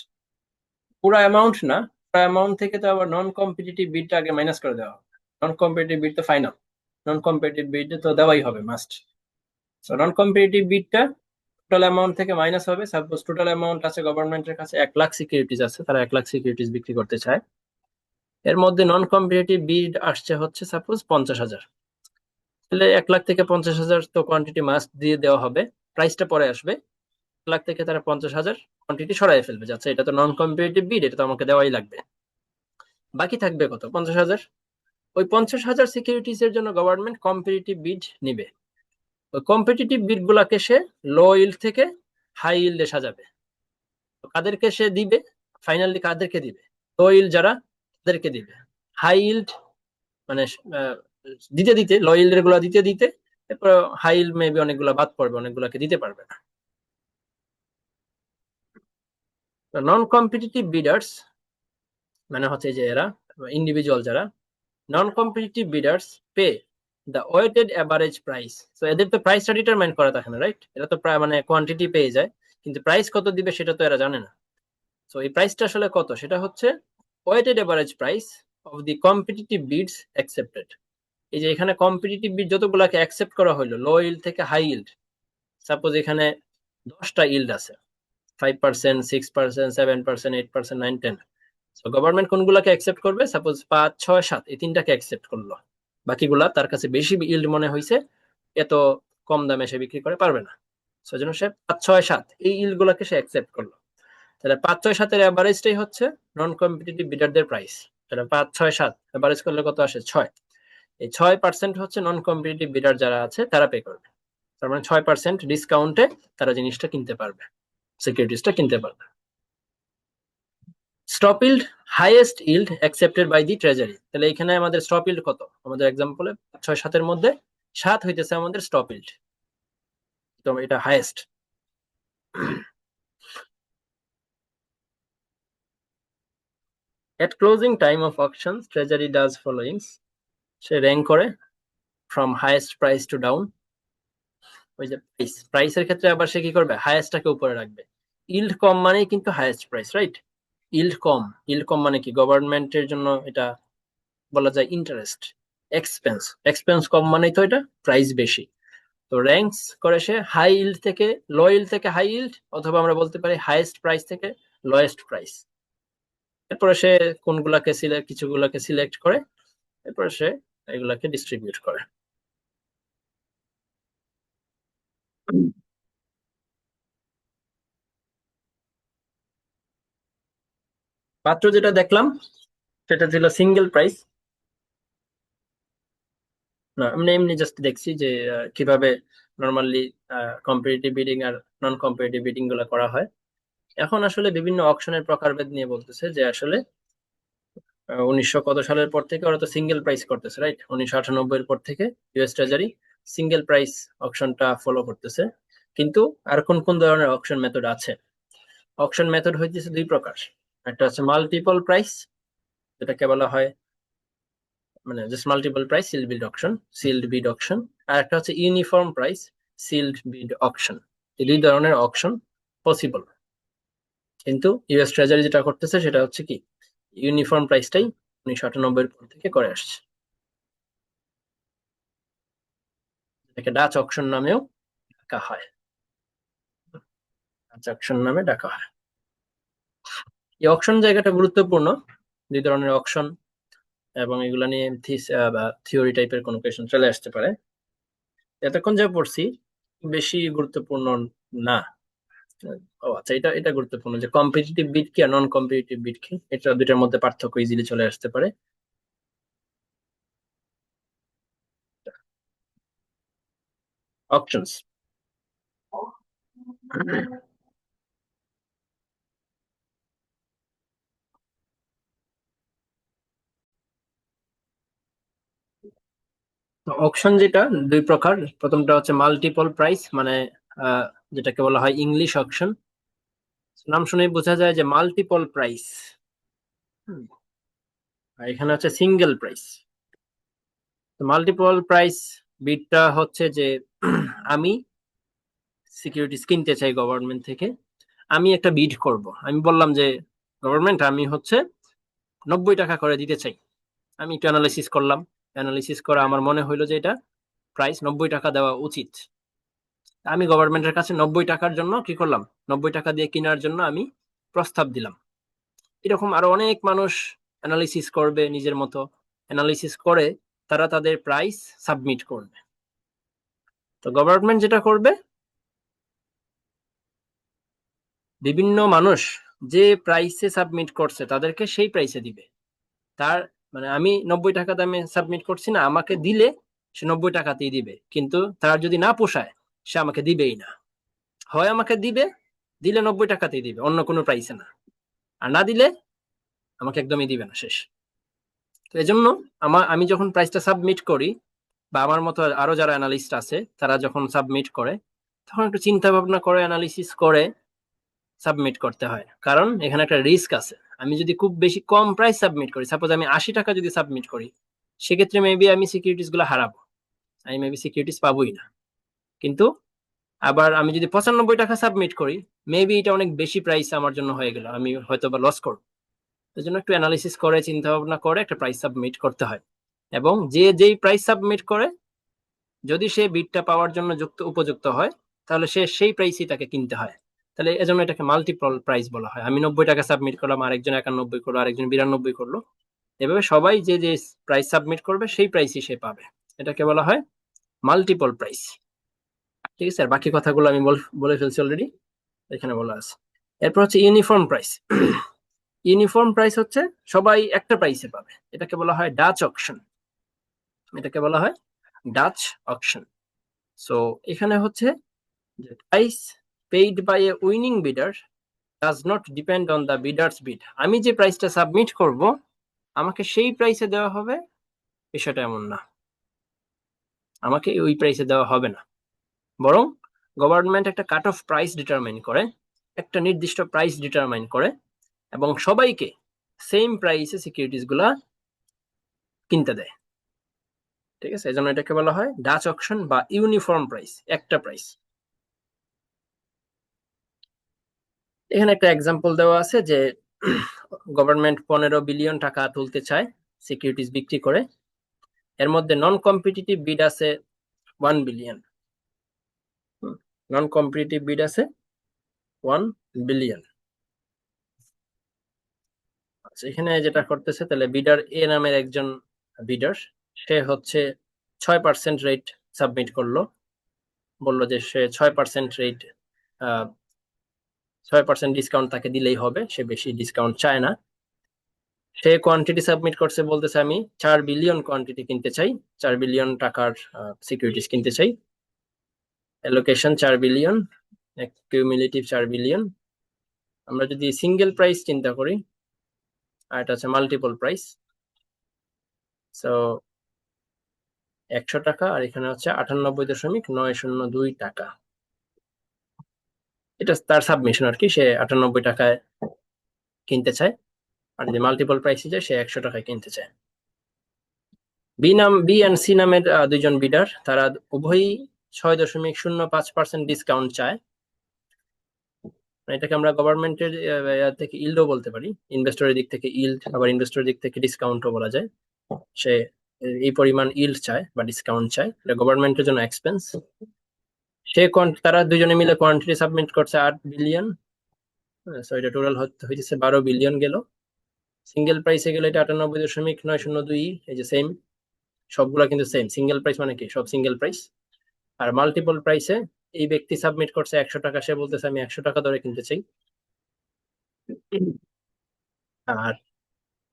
পুরো অ্যামাউন্ট না, পুরো অ্যামাউন্ট থেকে তো আবার নন কম্পিটিটিভ বিডটা আগে মাইনাস করে দেওয়া হবে। নন কম্পিটিটিভ বিড তো ফাইনাল, নন কম্পিটিটিভ বিড তো দেওয়াই হবে মাস্ট। সো নন কম্পিটিটিভ বিডটা টোটাল অ্যামাউন্ট থেকে মাইনাস হবে। সাপোজ টোটাল অ্যামাউন্ট আছে গভর্নমেন্টের কাছে 1,00,000 সিকিউরিটিজ আছে, তারা 1,00,000 সিকিউরিটিজ বিক্রি করতে চায়। এর মধ্যে নন কম্পিটিটিভ বিড আসছে হচ্ছে সাপোজ 50,000, তাহলে 1,00,000 থেকে 50,000 তো কোয়ান্টিটি মাস্ট দিয়ে দেওয়া হবে, প্রাইসটা পরে আসবে। 1,00,000 থেকে তারা 50,000 কোয়ান্টিটি সরাই ফেলবে, যাচ্ছে এটা তো নন কম্পিটিটিভ বিড, এটা তো আমাকে দেওয়াই লাগবে। বাকি থাকবে কত? 50,000। ওই 50,000 সিকিউরিটিজ এর জন্য গভর্নমেন্ট কম্পিটিটিভ বিড নিবে। ওই কম্পিটিটিভ বিড গুলাকে সে লো ইল্ড থেকে হাই ইল্ডে সাজাবে। কাদেরকে সে দিবে? ফাইনালি কাদেরকে দিবে? লো ইল্ড যারা, তাদেরকে দিবে। হাই ইল্ড মানে দিতে দিতে, লো ইল্ড গুলা দিতে দিতে এরপর হাই ইল্ড মেবি অনেকগুলা বাদ পড়বে, অনেকগুলাকে দিতে পারবে না। নন কম্পিটিটিভ বিডার্স মানে হচ্ছে যে এরা ইন্ডিভিজুয়াল যারা, non competitive bidders pay the weighted average price. তো এদের তো প্রাইসটা ডিটারমাইন করা থাকে না, রাইট? এরা তো প্রায় মানে কোয়ান্টিটি পেয়ে যায়, কিন্তু প্রাইস কত দিবে সেটা তো এরা জানে না। তো এই প্রাইসটা আসলে কত, সেটা হচ্ছে weighted average price of the competitive bids accepted. এই যে এখানে কম্পিটিটিভ বিড যতগুলাকে অ্যাকসেপ্ট করা হলো লো ইল্ড থেকে হাই ইল্ড, সাপোজ এখানে 10টা ইল্ড আছে, 5%, 6%, 7%, 8%, 9, 10। তো গভর্নমেন্ট কোনগুলাকে অ্যাকসেপ্ট করবে? সাপোজ 5, 6, 7 এই তিনটাকে অ্যাকসেপ্ট করলো, বাকিগুলা তার কাছে বেশি ইল্ড মনে হয়েছে, এত কম দামে সে বিক্রি করে পারবে না, সেজন্য সে 5, 6, 7 এই ইল্ড গুলাকে সে অ্যাকসেপ্ট করলো। তাহলে 5, 6, 7 এর অ্যাভারেজটাই হচ্ছে নন কম্পিটিটিভ বিডারদের প্রাইস। তাহলে 5, 6, 7 অ্যাভারেজ করলে কত আসে? 6। এই 6% হচ্ছে নন কম্পিটিটিভ বিডার যারা আছে তারা পে করবে। তার মানে 6% ডিসকাউন্টে তারা জিনিসটা কিনতে পারবে, সিকিউরিটিসটা কিনতে পারবে। Stop yield, highest yield accepted by the treasury. তাহলে এখানে আমাদের স্টপ ইল্ড কত? আমাদের এক্সাম্পলে 6, 7 এর মধ্যে 7 হইতেছে আমাদের স্টপ ইল্ড, তো এটা highest. At closing time of auction treasury does followings, সে র্যাঙ্ক করে from highest price to down. ওই যে প্রাইসের ক্ষেত্রে আবার সে কি করবে? হাইয়েস্টটাকে উপরে রাখবে। ইল্ড কম মানেই কিন্তু হাইয়েস্ট প্রাইস, রাইট? ইল্ড কম, ইল্ড কম মানে কি? গভর্নমেন্টের জন্য এটা বলা যায় ইন্টারেস্ট এক্সপেন্স, এক্সপেন্স কম মানেই তো এটা প্রাইস বেশি। তো র্যাঙ্কস করে সে হাই ইল্ড থেকে লো ইল্ড থেকে হাই ইল্ড, অথবা আমরা বলতে পারি হাইয়েস্ট প্রাইস থেকে লোয়েস্ট প্রাইস। এরপরে সে কোনগুলাকে সিলেক্ট, কিছুগুলাকে সিলেক্ট করে এরপরে সে এগুলাকে ডিস্ট্রিবিউট করে। মাত্র যেটা দেখলাম সেটা ছিল সিঙ্গেল প্রাইস। না, আমি এমনি জাস্ট দেখছি যে কিভাবে নর্মালি কম্পিটিটিভ বিডিং আর নন কম্পিটিটিভ বিডিং গুলা করা হয়। এখন আসলে বিভিন্ন অকশনের প্রকারভেদ নিয়ে বলতেছে যে আসলে 1900 কত সালের পর থেকে ওরা তো সিঙ্গেল প্রাইস করতেছে, রাইট? 1998 এর পর থেকে ইউএস ট্রেজারি সিঙ্গেল প্রাইস অকশনটা ফলো করতেছে। কিন্তু আর কোন কোন ধরনের অকশন মেথড আছে? অকশন মেথড হইতেছে দুই প্রকার। একটা হচ্ছে মাল্টিপল প্রাইস, যেটাকে বলা হয় মানে জাস্ট মাল্টিপল প্রাইস সিল্ড বিড অকশন, সিল্ড বিড অকশন। আর একটা হচ্ছে ইউনিফর্ম প্রাইস সিল্ড বিড অকশন। এই দুই ধরনের অকশন পসিবল, কিন্তু ইউএস ট্রেজারি যেটা করতেছে সেটা হচ্ছে কি ইউনিফর্ম প্রাইসটাই 1998 পর থেকে করে আসছে, এটাকে ডাচ অকশন নামেও ডাকা হয়, ডাচ অকশন নামে ডাকা হয়। এই অকশন জায়গাটা গুরুত্বপূর্ণ, দুই ধরনের অকশন, এবং এগুলা নিয়ে থিওরি টাইপের কোনো কোয়েশ্চেন চলে আসতে পারে। এতক্ষণ যা পড়ছি বেশি গুরুত্বপূর্ণ না। ও আচ্ছা, এটা এটা গুরুত্বপূর্ণ যে কম্পিটিটিভ বিড কি আর নন কম্পিটিটিভ বিড কি, এটা দুইটার মধ্যে পার্থক্য ইজিলি চলে আসতে পারে। অপশনস, অকশন যেটা দুই প্রকার। প্রথমটা হচ্ছে মাল্টিপল প্রাইস, মানে যেটাকে বলা হয় ইংলিশ অকশন। নাম শুনেই বোঝা যায় যে মাল্টিপল প্রাইস। আর এখানে হচ্ছে সিঙ্গেল প্রাইস। মাল্টিপল প্রাইস বিডটা হচ্ছে যে আমি সিকিউরিটিজ কিনতে চাই গভর্নমেন্ট থেকে, আমি একটা বিড করব, আমি বললাম যে গভর্নমেন্ট আমি হচ্ছে 90 টাকা করে দিতে চাই। আমি একটু অ্যানালিসিস করলাম, অ্যানালিসিস করা আমার মনে হইলো যে এটা প্রাইস 90 টাকা দেওয়া উচিত। আমি গভর্নমেন্টের কাছে 90 টাকার জন্য কি করলাম, 90 টাকা দিয়ে কেনার জন্য আমি প্রস্তাব দিলাম। এরকম আরো অনেক মানুষ অ্যানালিসিস করবে, নিজের মতো অ্যানালিসিস করে তারা তাদের প্রাইস সাবমিট করবে। তো গভর্নমেন্ট যেটা করবে, বিভিন্ন মানুষ যে প্রাইসে সাবমিট করছে তাদেরকে সেই প্রাইসে দিবে। তার মানে আমি 90 টাকা দামে সাবমিট করছি না, আমাকে দিলে সে 90 টাকাতেই দিবে, কিন্তু তার যদি না পোষায় সে আমাকে দিবেই না। হয় আমাকে দিবে, দিলে 90 টাকাতেই দিবে, অন্য কোনো প্রাইসে না। আর না দিলে আমাকে একদমই দিবে না, শেষ। তো এই জন্য আমি যখন প্রাইসটা সাবমিট করি, বা আমার মতো আরো যারা অ্যানালিস্ট আছে তারা যখন সাবমিট করে, তখন একটু চিন্তা ভাবনা করে অ্যানালিসিস করে সাবমিট করতে হয়, কারণ এখানে একটা রিস্ক আছে। আমি যদি খুব বেশি কম প্রাইস সাবমিট করি, সাপোজ আমি 80 টাকা যদি সাবমিট করি, সেক্ষেত্রে মেবি আমি সিকিউরিটিস গুলো হারাবো। আমি মেবি সিকিউরিটিজ পাবোই না। কিন্তু আবার আমি যদি 95 টাকা সাবমিট করি, মেবি এটা অনেক বেশি প্রাইস আমার জন্য হয়ে গেল, আমি হয়তো বা লস করবো। এই জন্য একটু অ্যানালিসিস করে চিন্তা ভাবনা করে একটা প্রাইস সাবমিট করতে হয়। এবং যে যেই প্রাইস সাবমিট করে, যদি সে বিডটা পাওয়ার জন্য উপযুক্ত হয়, তাহলে সে সেই প্রাইসই তাকে কিনতে হয়। তাহলে এজন্য এটাকে মাল্টিপল প্রাইস বলা হয়। আমি 90 টাকা সাবমিট করলাম, আরেকজন 91 করলো, আরেকজন 92 করলো, এভাবে সবাই যে যে প্রাইস সাবমিট করবে সেই প্রাইসই সে পাবে। এটাকে বলা হয় মাল্টিপল প্রাইস। ঠিক আছে, আর বাকি কথাগুলো আমি বলে ফেলছি অলরেডি, এখানে বলা আছে। এরপর হচ্ছে ইউনিফর্ম প্রাইস। ইউনিফর্ম প্রাইস হচ্ছে সবাই একটা প্রাইসে পাবে, এটাকে বলা হয় ডাচ অকশন। এটাকে বলা হয় ডাচ অকশন। সো এখানে হচ্ছে যে price paid by a winning bidder does not depend on the bidder's bid. আমি যে প্রাইসটা সাবমিট করব আমাকে সেই প্রাইসে দেওয়া হবে, বিষয়টা এমন না, আমাকে ওই প্রাইসে দেওয়া হবে না। বরং গভর্নমেন্ট একটা কাট অফ প্রাইস ডিটারমাইন করে, একটা নির্দিষ্ট প্রাইস ডিটারমাইন করে, এবং সবাইকে সেম প্রাইসে সিকিউরিটিজ গুলা কিনতে দেয়। ঠিক আছে, এই জন্য এটাকে বলা হয় ডাচ অকশন বা ইউনিফর্ম প্রাইস, একটা প্রাইস। এখানে একটা এক্সাম্পল দেওয়া আছে যে গভর্নমেন্ট 15 বিলিয়ন টাকা তুলতে চায় সিকিউরিটিজ বিক্রি করে, এর মধ্যে নন কম্পিটিটিভ বিড আছে 1 বিলিয়ন। নন কম্পিটিটিভ বিড আছে 1 বিলিয়ন। আচ্ছা, এখানে যেটা করতেছে, তাহলে বিডার এ নামের একজন বিডার, সে হচ্ছে 6% রেট সাবমিট করলো, বললো যে সে 6% রেট, 6% ডিসকাউন্ট তাকে দিলেই হবে, সে বেশি ডিসকাউন্ট চায় না। সে কোয়ান্টিটি সাবমিট করছে, বলতেছে আমি 4 বিলিয়ন কোয়ান্টিটি কিনতে চাই, 4 বিলিয়ন টাকার সিকিউরিটিজ কিনতে চাই। Allocation 4 billion, cumulative 4 billion. আমরা যদি সিঙ্গেল প্রাইস চিন্তা করি, আর এটা হচ্ছে মাল্টিপল প্রাইস, সো 100 টাকা, আর এখানে হচ্ছে 98.902 টাকা। এটা তার সাবমিশন আর কি, সে 98 টাকায় কিনতে চায়। আর যদি মাল্টিপল প্রাইসে যায়, সে 100 টাকায় কিনতে চায়। বি এন্ড সি নামের দুইজন বিডার, তারা উভয়ই 6.05% ডিসকাউন্ট চায়। এটাকে আমরা গভর্নমেন্টের থেকে ইল্ডও বলতে পারি, ইনভেস্টরের দিক থেকে ইল্ড, আবার ইনভেস্টরের দিক থেকে ডিসকাউন্টও বলা যায়। সে এই পরিমাণ ইল্ড চায় বা ডিসকাউন্ট চায়, এটা গভর্নমেন্টের জন্য এক্সপেন্স। তারা দুজনে মিলে কোয়ান্টিটি সাবমিট করছে 8 বিলিয়ন। সো এটা টোটাল হইতেছে 12 বিলিয়ন গেল। সিঙ্গেল প্রাইসে গেলে এটা 98.902। এই যে সেম, সবগুলা কিন্তু সেম। সিঙ্গেল প্রাইস মানে কি, সব সিঙ্গেল প্রাইস। আর মাল্টিপল প্রাইসে এই ব্যক্তি সাবমিট করছে 100 টাকা, সে বলতেছে আমি 100 টাকা ধরে কিনতে চাই। আর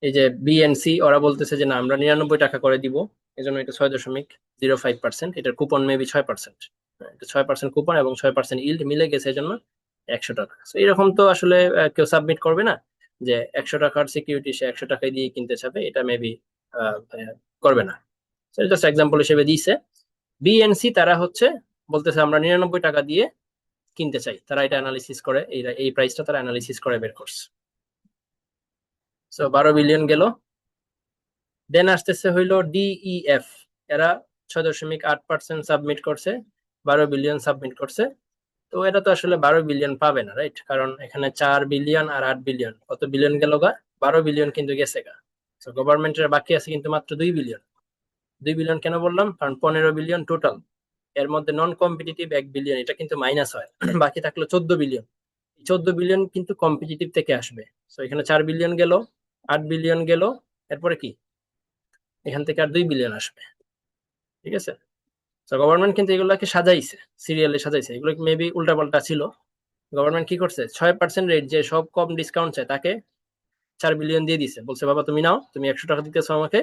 এই যে বিএনসি, ওরা বলতেছে যে না, আমরা 99 টাকা করে দিব, এজন্য এটা 6.05%, এটার কুপন মেবি 6%। 6% কুপন এবং 6% ইল্ড মিলে গেছে, এজন্য 100 টাকা। এরকম তো আসলে কেউ সাবমিট করবে না যে 100 টাকার সিকিউরিটি সে 100 টাকায় দিয়ে কিনতে চাবে, এটা মেবি করবে না। জাস্ট এক্সাম্পল হিসেবে দিয়েছে। বিএনসি তারা হচ্ছে বলতেছে আমরা 99 টাকা দিয়ে কিনতে চাই, তারা এটা অ্যানালিসিস করে, এই প্রাইসটা তারা অ্যানালিসিস করে বের করছে। সো 12 বিলিয়ন গেল। দেন আসতেছে হইলো ডিইএফ, এরা 6.8% সাবমিট করছে, 12 বিলিয়ন সাবমিট করছে। তো এটা তো আসলে 12 বিলিয়ন পাবে না, রাইট? কারণ এখানে 4 বিলিয়ন আর 8 বিলিয়ন, কত বিলিয়ন গেল গা? 12 বিলিয়ন কিন্তু গেছে গা। তো গভর্নমেন্টের বাকি আছে কিন্তু মাত্র 2 বিলিয়ন। 2 বিলিয়ন কেন বললাম? কারণ 15 বিলিয়ন টোটাল, এর মধ্যে নন কম্পিটিটিভ 1 বিলিয়ন, এটা কিন্তু মাইনাস হয়। বাকি থাকলো 14 বিলিয়ন। 14 বিলিয়ন কিন্তু কম্পিটিটিভ থেকে আসবে। তো এখানে 4 বিলিয়ন গেল, 8 বিলিয়ন গেল, এরপরে কি এখান থেকে আর 2 বিলিয়ন আসবে। ঠিক আছে, তো গভর্নমেন্ট কিন্তু এগুলোকে সাজাইছে, সিরিয়ালে সাজাইছে, এগুলো মেবি উল্টাপাল্টা ছিল। গভর্নমেন্ট কি করছে, 6% রেট, যে সব কম ডিসকাউন্ট চায় তাকে 4 বিলিয়ন দিয়ে দিছে, বলছে বাবা তুমি নাও, তুমি 100 টাকা দিতেছো আমাকে,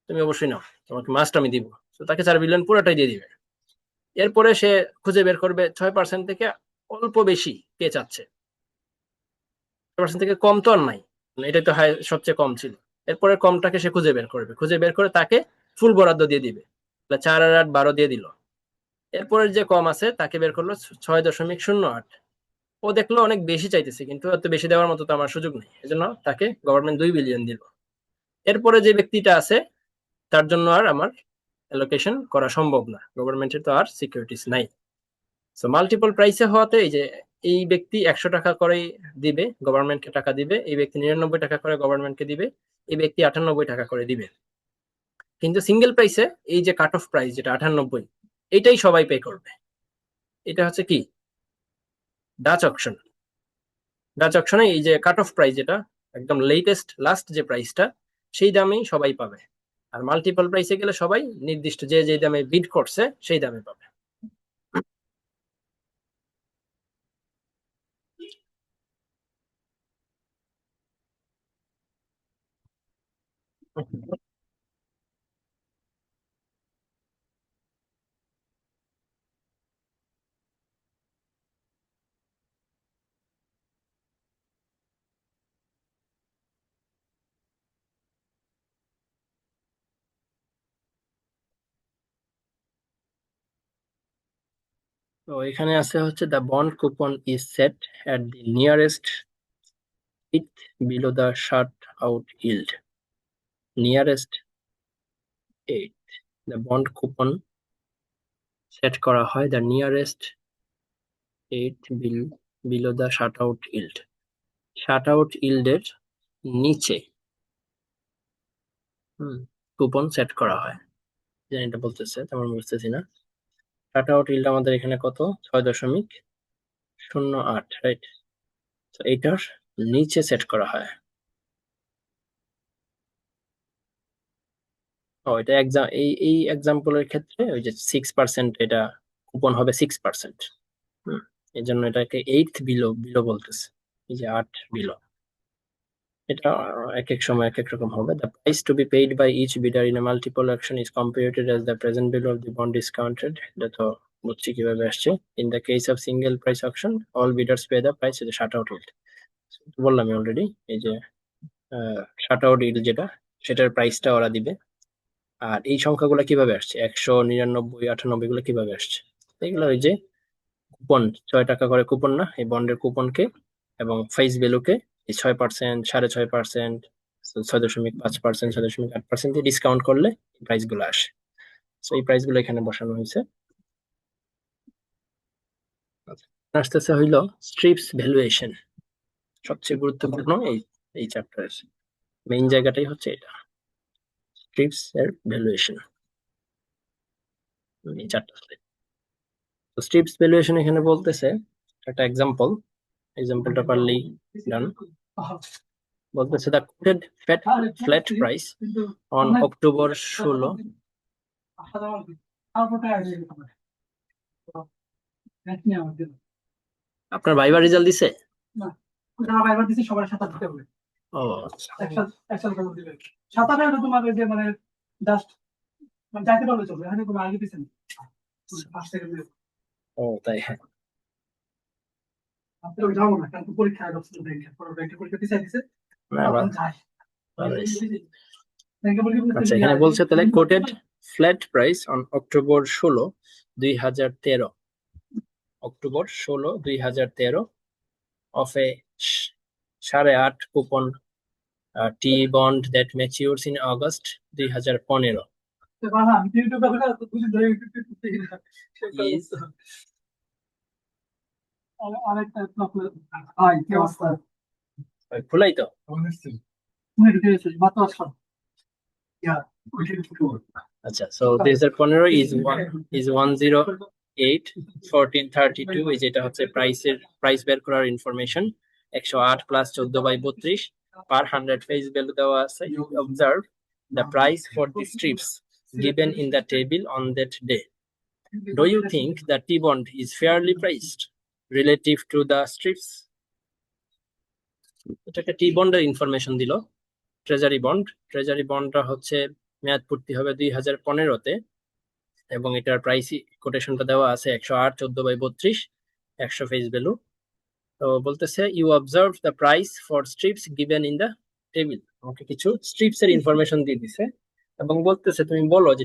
তুমি অবশ্যই নাও, তোমাকে মাস্ট আমি দিব। তো তাকে 4 বিলিয়ন পুরোটাই দিয়ে দিবে। এরপরে সে খুঁজে বের করবে 6% থেকে অল্প বেশি কে চাচ্ছে। 6% থেকে কম তো আর নাই, এটাই তো হাই, সবচেয়ে কম ছিল। এরপরে কমটাকে সে খুঁজে বের করবে, খুঁজে বের করে তাকে ফুল বরাদ্দ দিয়ে দিবে। 4 আর 8 12 দিয়ে দিল। এরপরের যে কম আছে তাকে বের করলো 6.08। ও দেখলো অনেক বেশি চাইতেছে, কিন্তু এত বেশি দেওয়ার মতো তো আমার সুযোগ নেই, এজন্য তাকে গভর্নমেন্ট 2 বিলিয়ন দিল। এরপরে যে ব্যক্তিটা আছে, তার জন্য আর আমার অ্যালোকেশন করা সম্ভব না, গভর্নমেন্টের তো আর সিকিউরিটিজ নাই। সো মাল্টিপল প্রাইসে হওয়াতে এই যে এই ব্যক্তি 100 টাকা করে দিবে, গভর্নমেন্টকে টাকা দিবে, এই ব্যক্তি 99 টাকা করে গভর্নমেন্টকে দিবে, এই ব্যক্তি 98 টাকা করে দিবে। কিন্তু সিঙ্গেল প্রাইসে এই যে কাট অফ প্রাইস যেটা 98, এটাই সবাই পে করবে। এটা হচ্ছে কি ডাচ অকশন। ডাচ অকশনে এই যে কাট অফ প্রাইস যেটা একদম লেটেস্ট লাস্ট যে প্রাইসটা, সেই দামেই সবাই পাবে। আর মাল্টিপল প্রাইসে গেলে সবাই নির্দিষ্ট যে যে দামে বিড করছে সেই দামে পাবে। তো এখানে আছে হচ্ছে the bond coupon is set at the nearest eight below the shut out yield. Nearest eight, the bond coupon set করা হয় the nearest eight below the shut out yield. Shut out ইল্ডের নিচে কুপন সেট করা হয়, জানি এটা বলতেছে তেমন বুঝতেছি না। শাট আউট ইল্ড আমাদের এখানে কত, 6.08, রাইট? তো এইটার নিচে সেট করা হয়। ও এটা এক্সাম, এই এক্সাম্পলের ক্ষেত্রে ওই যে 6% এটা কুপন হবে 6%। এই জন্য এটাকে এইট বিলো বিলো বলতেছে, এই যে 8 বিলো। এটা এক এক সময় এক এক রকম হবে। The price to be paid by each bidder in a multiple auction is computed as the present below of the bond discounted. এটা তো বুঝছি কিভাবে আসছে। In the case of single price auction all bidders pay the price, এটা shut out yield বললাম already. এই যে শাট out yield যেটা, সেটার প্রাইসটা ওরা দিবে। আর এই সংখ্যাগুলো কিভাবে আসছে, 199, 98 গুলো কিভাবে আসছে? এগুলো ওই যে কুপন, 6 টাকা করে কুপন না, এই বন্ডের কুপনকে এবং ফেস ভ্যালুকে এই 6%, 6.5%, 6.5%, 6.8% দিয়ে ডিসকাউন্ট করলে এই প্রাইস গুলো আসে। তো এই প্রাইস গুলো এখানে বসানো হয়েছে। আসতেছে হইলো স্ট্রিপস ভ্যালুয়েশন, সবচেয়ে গুরুত্বপূর্ণ এই এই চ্যাপ্টারের মেইন জায়গাটাই হচ্ছে এটা, স্ট্রিপস এর ভ্যালুয়েশন, এই চারটা slide। তো স্ট্রিপস ভ্যালুয়েশন এখানে বলতেছে একটা এক্সাম্পল, এক্সাম্পলটা পারলেই ডান। বলতেছে the quoted flat price on October 16। আপনার ভাইবার রেজাল্ট দিছে? ও আচ্ছা। ও তাই, হ্যাঁ। না, আচ্ছা এখানে বলছে তাহলে quoted flat price on October 16, 2013, October 16, 2013 of a 8.5 coupon T bond that matures in August 2015 is খোলাই তো। আচ্ছা, so 2015 is 108 1432, এই যেটা হচ্ছে প্রাইস বের করার ইনফরমেশন। 108 প্লাস 14/32 পার 100 ফেস ভ্যালু দেওয়া আছে। You observe the price for the strips given in the table on that day. Do you think the T-bond is fairly priced relative to the strips? এটাকে টি বন্ডের information দিল। Treasury বন্ডটা হচ্ছে মেয়াদ পূর্তি হবে 2015-তে এবং এটার প্রাইস কোটেশনটা দেওয়া আছে 108 14/32, 100 ফেস ভ্যালু। তো বলতেছে you observe the price for strips given in the table, আমাকে কিছু স্ট্রিপস এর ইনফরমেশন দিয়ে দিছে এবং বলতেছে তুমি বলো যে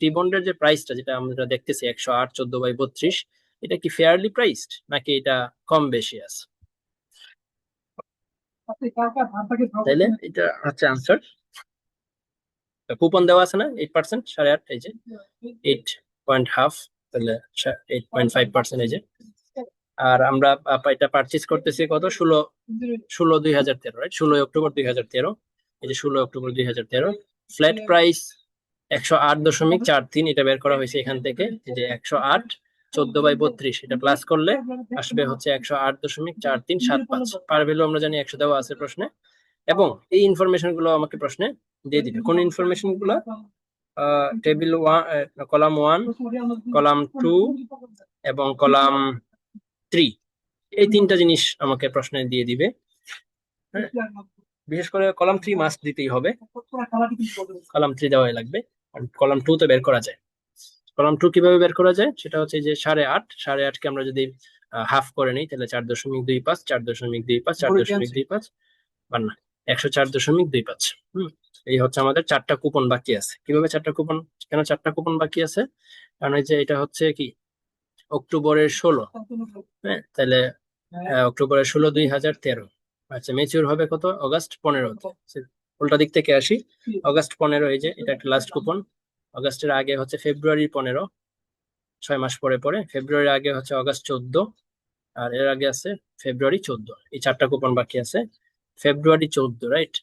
টি বন্ডের যে প্রাইসটা যেটা আমরা দেখতেছি 108 14/32, এটা কি ফেয়ারলি প্রাইসড নাকি এটা কম বেশি আছে? তাইলে এটা হচ্ছে আনসার। কুপন দেওয়া আছে না 8%, 8.5, এই যে 8.5, তাহলে 8.5% এই যে। আর আমরা এটা পারচেজ করতেছি কত, 16/2013, রাইট, 16 অক্টোবর 2013, এই যে 16 অক্টোবর 2013। ফ্ল্যাট প্রাইস 108.43, এটা বের করা হয়েছে এখান থেকে, এই যে 108 14/32, এটা প্লাস করলে আসবে হচ্ছে 108.4375। পার ভ্যালু আমরা জানি 100 দেওয়া আছে প্রশ্নে, এবং এই ইনফরমেশন গুলো আমাকে প্রশ্নে দিয়ে দিবে। কোন ইনফরমেশন গুলো? টেবিল 1, কলাম 1, কলাম 2 এবং কলাম 3, এই তিনটা জিনিস আমাকে প্রশ্নে দিয়ে দিবে। হ্যাঁ, বিশেষ করে কলাম 3 মাস্ট দিতেই হবে, কলাম 3 দেওয়াই লাগবে, আর কলাম 2 তো বের করা যায়। কলাম 2 কিভাবে বের করা যায় সেটা হচ্ছে যে 8.5 কে আমরা যদি হাফ করে নিই, তাহলে 4.25, 4.25, 4.25, আর না 104.25। এই হচ্ছে আমাদের 4টা কুপন বাকি আছে। কিভাবে 4টা কুপন, কেন 4টা কুপন বাকি আছে? কারণ এই যে এটা হচ্ছে কি অক্টোবরের 16, হ্যাঁ, তাহলে অক্টোবরের 16/2013। আচ্ছা, ম্যাচিউর হবে কত? অগাস্ট 15। উল্টা দিক থেকে আসি, অগাস্ট 15, এই যে এটা একটা লাস্ট কুপন। অগাস্টের আগে হচ্ছে ফেব্রুয়ারি 15, 6 মাস পরে পরে। ফেব্রুয়ারির আগে হচ্ছে অগাস্ট 14, আর এর আগে আছে ফেব্রুয়ারি 14। এই 4টা কুপন বাকি আছে। ফেব্রুয়ারি 14, রাইট,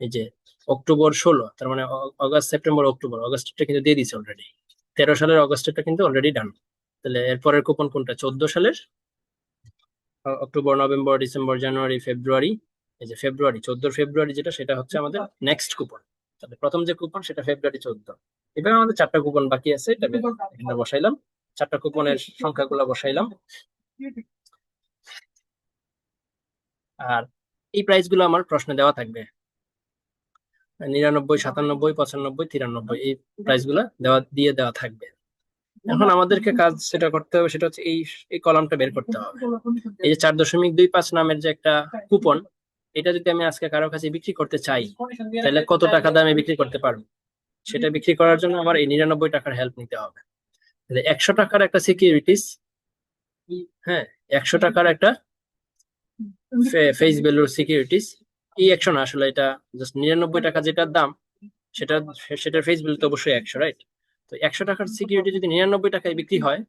এই যে অক্টোবর 16, তার মানে অগাস্ট সেপ্টেম্বর অক্টোবর, অগাস্টটা কিন্তু দিয়ে দিছে অলরেডি। 13 সালের অগাস্টটা কিন্তু অলরেডি ডান। তাহলে এরপরের কুপন কোনটা? 14 সালের অক্টোবর, নভেম্বর, ডিসেম্বর, জানুয়ারি, ফেব্রুয়ারি। এই যে ফেব্রুয়ারি 14 ফেব্রুয়ারি যেটা, সেটা হচ্ছে আমাদের নেক্সট কুপন। তাহলে প্রথম যে কুপন সেটা ফেব্রুয়ারি 14। এবার আমাদের 4টা কুপন বাকি আছে, এটা এখানে বসাইলাম, 4টা কুপনের সংখ্যাগুলো বসাইলাম। আর এই প্রাইস গুলো আমার প্রশ্নে দেওয়া থাকবে, 99, 97, 95, 93, এই প্রাইস গুলা দেওয়া থাকবে। এখন আমাদেরকে কাজ সেটা করতে হবে, সেটা হচ্ছে এই এই কলামটা বের করতে হবে। এই যে 4.25 নামের যে একটা কুপন, এটা যদি আমি আজকে কারো কাছে বিক্রি করতে চাই, তাহলে কত টাকা দামে বিক্রি করতে পারবো? সেটা বিক্রি করার জন্য আমার এই 99 টাকার হেল্প নিতে হবে। তাহলে 100 টাকার একটা সিকিউরিটিস, হ্যাঁ, 100 টাকার একটা ফেস ভ্যালুর সিকিউরিটিস, এই 100 না, আসলে এটা জাস্ট 99 টাকা যেটার দাম, সেটা সেটার ফেস ভ্যালু তো অবশ্যই 100, রাইট। তো 100 টাকার সিকিউরিটি যদি 99 টাকায় বিক্রি হয়,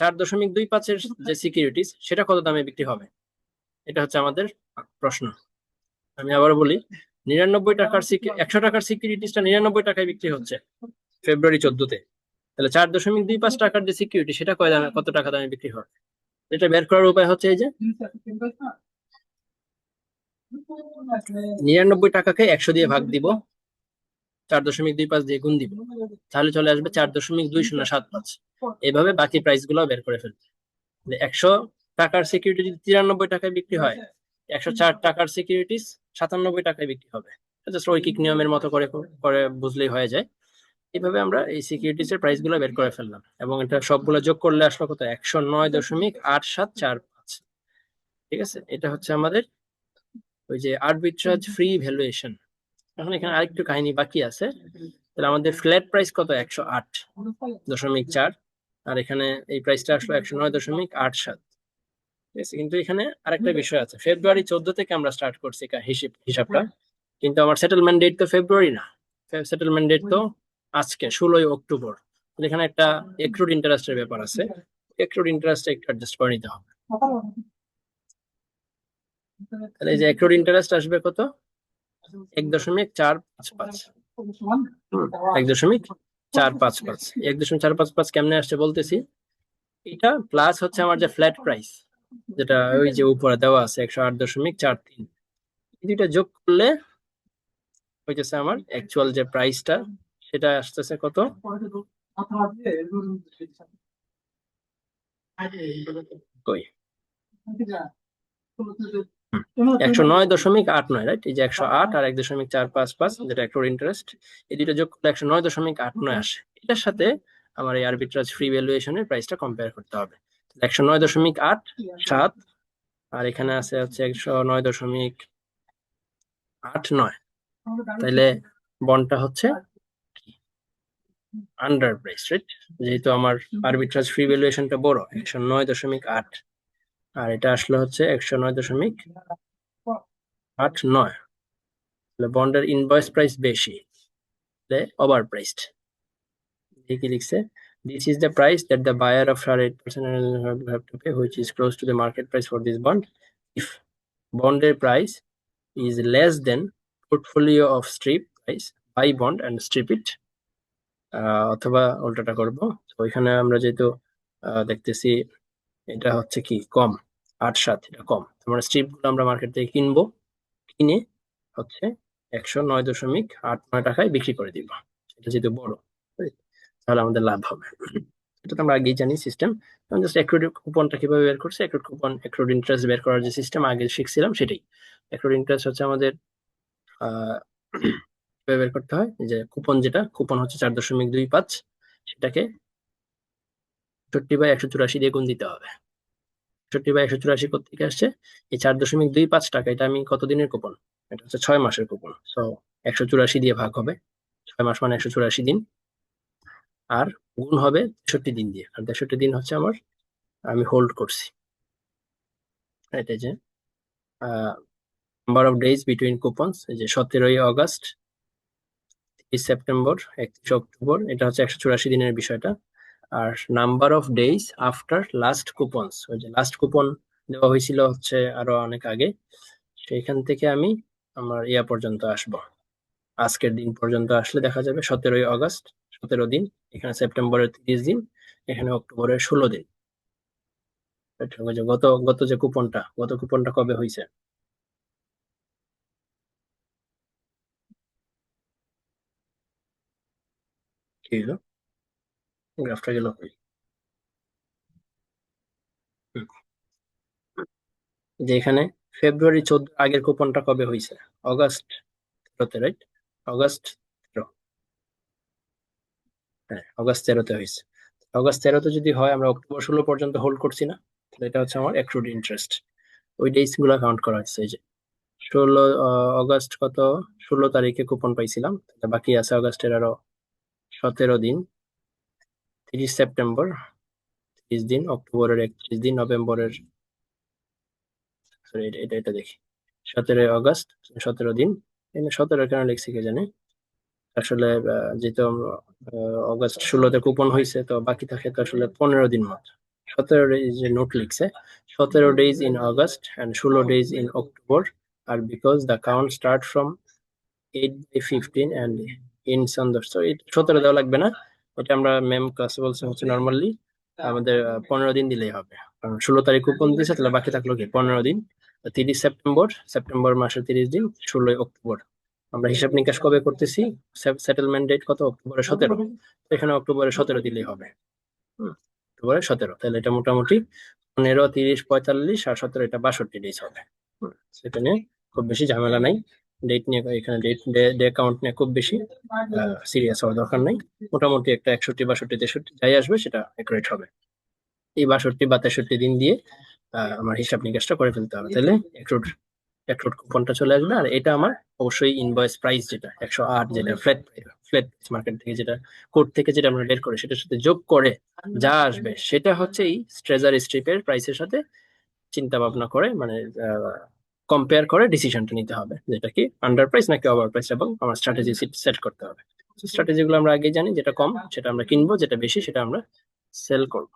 4.25-এর যে সিকিউরিটিস সেটা কত দামে বিক্রি হবে? এটা হচ্ছে আমাদের প্রশ্ন। আমি আবার বলি, 99 টাকার 100 টাকার সিকিউরিটিসটা 99 টাকায় বিক্রি হচ্ছে ফেব্রুয়ারি 14-তে, তাহলে 4.25 টাকার যে সিকিউরিটি সেটা কত টাকা দামে বিক্রি হবে? এটা বের করার উপায় হচ্ছে এই যে 99 টাকাকে 100 দিয়ে ভাগ দিব, 4.25 দিয়ে গুণ দিব, তাহলে চলে আসবে 4.2075। এভাবে বাকি প্রাইস গুলো বের করে ফেলবে। 100 টাকার সিকিউরিটি যদি 93 টাকায় বিক্রি হয়, 104 টাকার সিকিউরিটি 97 টাকায় বিক্রি হবে। জাস্ট রৈখিক নিয়মের মতো করে করে বুঝলেই হয়ে যায়। এইভাবে আমরা এই সিকিউরিটিস এর প্রাইস গুলো বের করে ফেললাম, এবং এটা সবগুলো যোগ করলে আসলো কত? 109.8745। ঠিক আছে, এটা হচ্ছে আমাদের ওই যে আরবিট্রাজ ফ্রি ভ্যালুয়েশন। এখন এখানে আরেকটু কাহিনী বাকি আছে। তাহলে আমাদের ফ্ল্যাট প্রাইস কত? 108.4, আর এখানে এই প্রাইসটা আসলো 109.87। ঠিক আছে, কিন্তু এখানে আরেকটা বিষয় আছে, ফেব্রুয়ারি 14 থেকে আমরা স্টার্ট করছি হিসাবটা, কিন্তু আমার সেটেলমেন্ট ডেট তো ফেব্রুয়ারি না, সেটেলমেন্ট ডেট তো আজকে 16 অক্টোবর। এখানে একটা এক্রুড ইন্টারেস্টের ব্যাপার আছে, এক্রুড ইন্টারেস্ট একটু অ্যাডজাস্ট করে নিতে হবে। তাহলে এই যে এক্রুড ইন্টারেস্ট আসবে কত? 1.455। 1.455, 1.455 কেমনে আসছে বলতেছি। এটা প্লাস হচ্ছে আমার যে ফ্ল্যাট প্রাইস, যেটা ওই যে উপরে দেওয়া আছে 108.43, এই দুইটা যোগ করলে হইতেছে আমার অ্যাকচুয়াল যে প্রাইসটা, সেটা আসতেছে কত? কই 109.89, রাইট, এই যে 108 আর 1.455 যেটা অ্যাক্রুড ইন্টারেস্ট, এই দুটো যোগ করলে 109.89 আসে। এটার সাথে আমার এই আরবিট্রাজ ফ্রি ভ্যালুয়েশনের প্রাইসটা কম্পেয়ার করতে হবে। 109.87, আর এখানে আছে হচ্ছে 109.89। তাইলে বন্ডটা হচ্ছে আন্ডার প্রাইস, রাইট, যেহেতু আমার আরবিট্রাজ ফ্রি ভ্যালুয়েশনটা বড় 109.8, আর এটা আসলে হচ্ছে 109.89। তাহলে বন্ডের ইনভয়েস প্রাইস বেশি, ওভার প্রাইসড। কি লিখছে, this is the price that the buyer of 8% have to pay which is close to the market price for this bond if bondের price is less than portfolio of strip price, buy bond and strip it, অথবা উল্টাটা করব। তো এখানে আমরা যেহেতু দেখতেছি এটা হচ্ছে কি কম, 8.7, এটা কম, আমরা স্ট্রিপ গুলো আমরা মার্কেট থেকে কিনবো, কিনে হচ্ছে 109.89 টাকায় বিক্রি করে দিব। এটা যেহেতু বড়, তাহলে আমাদের লাভ হবে। এটা তো আমরা আগেই জানি সিস্টেম। জাস্ট অ্যাক্রুড কুপনটা কিভাবে বের করছে, অ্যাক্রুড কুপন অ্যাক্রুড ইন্টারেস্ট বের করার যে সিস্টেম আগে শিখছিলাম সেটাই। অ্যাক্রুড ইন্টারেস্ট হচ্ছে আমাদের কিভাবে বের করতে হয়, যে কুপন, যেটা কুপন হচ্ছে 4.25, সেটাকে 60/184 দিয়ে গুণ দিতে হবে। 60/184 কোথেকে আসছে, এই 4.25 টাকা, এটা আমি কতদিনের কুপন, এটা হচ্ছে 6 মাসের কুপন। তো 184 দিয়ে ভাগ হবে, 6 মাস মানে 184 দিন, আর গুণ হবে 63 দিন দিয়ে। আর 63 দিন হচ্ছে আমার, আমি হোল্ড করছি। এটা যে number of days between coupons, যে 17 আগস্ট, 30 সেপ্টেম্বর, 31 অক্টোবর, এটা হচ্ছে 184 দিনের বিষয়টা। আর number of days after last coupons, ওই যে লাস্ট কুপন দেওয়া হয়েছিল হচ্ছে আরো অনেক আগে, সেইখান থেকে আমি আমার ইয়া পর্যন্ত আসব, আজকের দিন পর্যন্ত আসলে দেখা যাবে 17 আগস্ট 17 দিন, এখানে সেপ্টেম্বরের 30 দিন, এখানে অক্টোবরের 16 দিন। ওই যে গত গত যে কুপনটা, গত কুপনটা কবে হয়েছে, কি হলো, গ্রাফটা গেল কই? হুম, যে এখানে ফেব্রুয়ারি 14 আগের কুপনটা কবে হয়েছে, অগস্ট 13-তে, রাইট? অগস্ট 13, হ্যাঁ অগস্ট 13-তে হয়েছে। অগস্ট 13-তে যদি হয়, আমরা অক্টোবর 16 পর্যন্ত হোল্ড করছি না, তাহলে এটা হচ্ছে আমার অ্যাক্রুড ইন্টারেস্ট। ওই ডেজ গুলা কাউন্ট করা হচ্ছে। এই যে 16 আগস্ট, কত, 16 তারিখে কুপন পাইছিলাম, তাহলে বাকি আছে অগস্টের আরো 17 দিন, 30 সেপ্টেম্বর 30 দিন, অক্টোবরের 31 দিন, নভেম্বরের, সরি এটা এটা দেখি, 17 আগস্ট 17 দিন। এখানে 17 কেন লিখছি কে জানে, আসলে যেহেতু অগস্ট 16-তে কুপন হয়েছে, তো বাকি থাকে তো আসলে 15 দিন মাত্র। 17 যে নোট লিখছে, 17 days in August and 16 days in October, আর because the count start from 8/15 and ends on the, so 17 দেওয়া লাগবে না, এটা আমরা ম্যাম ক্লাসে বলছে হচ্ছে নর্মালি আমাদের 15 দিন দিলেই হবে। কারণ 16 তারিখ কুপন দিয়েছে, তাহলে বাকি থাকলো কি 15 দিন। 30 সেপ্টেম্বর, সেপ্টেম্বর মাসের 30 দিন, 16 অক্টোবর। আমরা হিসাব নিকাশ কবে করতেছি, সেটেলমেন্ট ডেট কত, অক্টোবরের 17, এখানে অক্টোবরের 17 দিলেই হবে। অক্টোবরের 17, তাহলে এটা মোটামুটি 15, 30, 45 আর 17, এটা 62 ডেজ হবে। সেটা নিয়ে খুব বেশি ঝামেলা নাই। ডেট নিয়ে এখানে ডেট ডে কাউন্ট নিয়ে খুব বেশি সিরিয়াস হওয়ার দরকার নাই। মোটামুটি একটা 61, 62, 63 যাই আসবে সেটা একুরেট হবে। এই 62 বা 63 দিন দিয়ে আমার হিসাব নিকাশটা করে ফেলতে হবে, তাহলে এক্রুড এক্রুড কুপনটা চলে আসবে। আর এটা আমার অবশ্যই ইনভয়েস প্রাইস, যেটা 108, যেটা ফ্ল্যাট ফ্ল্যাট মার্কেট থেকে, যেটা কোর্ট থেকে যেটা আমরা বের করে, সেটার সাথে যোগ করে যা আসবে সেটা হচ্ছে এই ট্রেজারি স্ট্রিপের প্রাইসের সাথে চিন্তা ভাবনা করে, মানে কম্পেয়ার করে ডিসিশনটা নিতে হবে, যেটা কি আন্ডার প্রাইস নাকি ওভার প্রাইস, এবং আমার স্ট্র্যাটেজি সেট করতে হবে। স্ট্র্যাটেজি গুলো আমরা আগে জানি, যেটা কম সেটা আমরা কিনবো, যেটা বেশি সেটা আমরা সেল করবো।